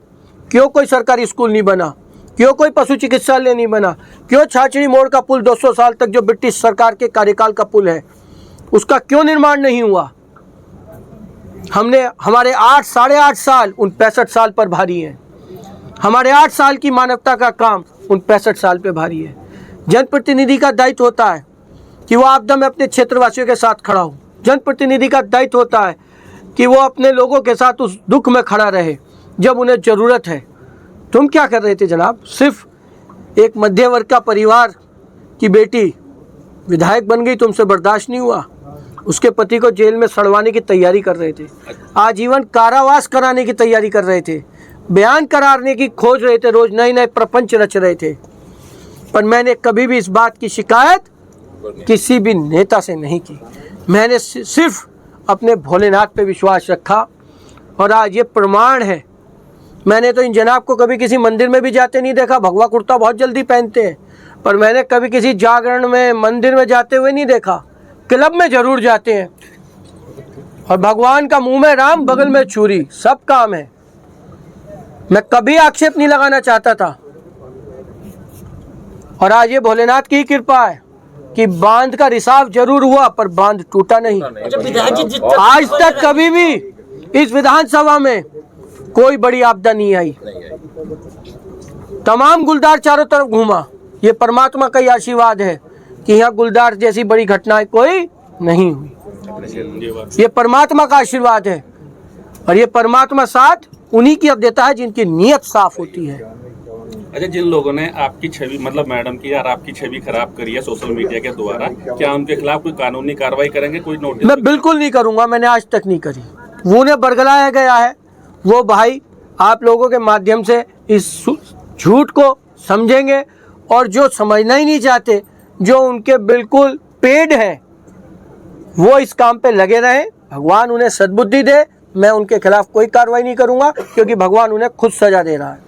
क्यों कोई सरकारी स्कूल नहीं बना, क्यों कोई पशु चिकित्सालय नहीं बना, क्यों छाछड़ी मोड़ का पुल 200 साल तक जो ब्रिटिश सरकार के कार्यकाल का पुल है उसका क्यों निर्माण नहीं हुआ। हमने हमारे 8-8.5 साल उन 65 साल पर भारी हैं। हमारे 8 साल की मानवता का काम उन 65 साल पे भारी है। जनप्रतिनिधि का दायित्व होता है कि वो आपदा में अपने क्षेत्रवासियों के साथ खड़ा हो। जनप्रतिनिधि का दायित्व होता है कि वो अपने लोगों के साथ उस दुख में खड़ा रहे जब उन्हें ज़रूरत है। तुम क्या कर रहे थे जनाब? सिर्फ एक मध्य वर्ग का परिवार की बेटी विधायक बन गई, तुमसे बर्दाश्त नहीं हुआ। उसके पति को जेल में सड़वाने की तैयारी कर रहे थे, आजीवन कारावास कराने की तैयारी कर रहे थे, बयान कराने की खोज रहे थे, रोज नए नए प्रपंच रच रहे थे। पर मैंने कभी भी इस बात की शिकायत किसी भी नेता से नहीं की। मैंने सिर्फ अपने भोलेनाथ पे विश्वास रखा और आज ये प्रमाण है। मैंने तो इन जनाब को कभी किसी मंदिर में भी जाते नहीं देखा। भगवा कुर्ता बहुत जल्दी पहनते हैं, पर मैंने कभी किसी जागरण में, मंदिर में जाते हुए नहीं देखा। क्लब में जरूर जाते हैं। और भगवान का मुंह में राम, बगल में छुरी, सब काम है। मैं कभी आक्षेप नहीं लगाना चाहता था, और आज ये भोलेनाथ की कृपा है कि बांध का रिसाव जरूर हुआ पर बांध टूटा नहीं। आज तक कभी भी इस विधानसभा में कोई बड़ी आपदा नहीं आई। तमाम गुलदार चारों तरफ घूमा। ये परमात्मा का ही आशीर्वाद है कि यहाँ गुलदार जैसी बड़ी घटनाएं कोई नहीं हुई। ये परमात्मा का आशीर्वाद है, और ये परमात्मा साथ उन्हीं की अब देता है जिनकी नीयत साफ होती है। अच्छा, जिन लोगों ने आपकी छवि, मतलब मैडम की और आपकी छवि खराब करी है सोशल मीडिया के द्वारा, क्या उनके खिलाफ कोई कानूनी कार्रवाई करेंगे? कोई नोटिस? मैं बिल्कुल नहीं करूंगा, मैंने आज तक नहीं करी। वो उन्हें बरगलाया गया है। वो भाई आप लोगों के माध्यम से इस झूठ को समझेंगे, और जो समझना ही नहीं चाहते, जो उनके बिल्कुल पेड हैं, वो इस काम पे लगे रहें। भगवान उन्हें सद्बुद्धि दे। मैं उनके खिलाफ कोई कार्रवाई नहीं करूंगा, क्योंकि भगवान उन्हें खुद सजा दे रहा है।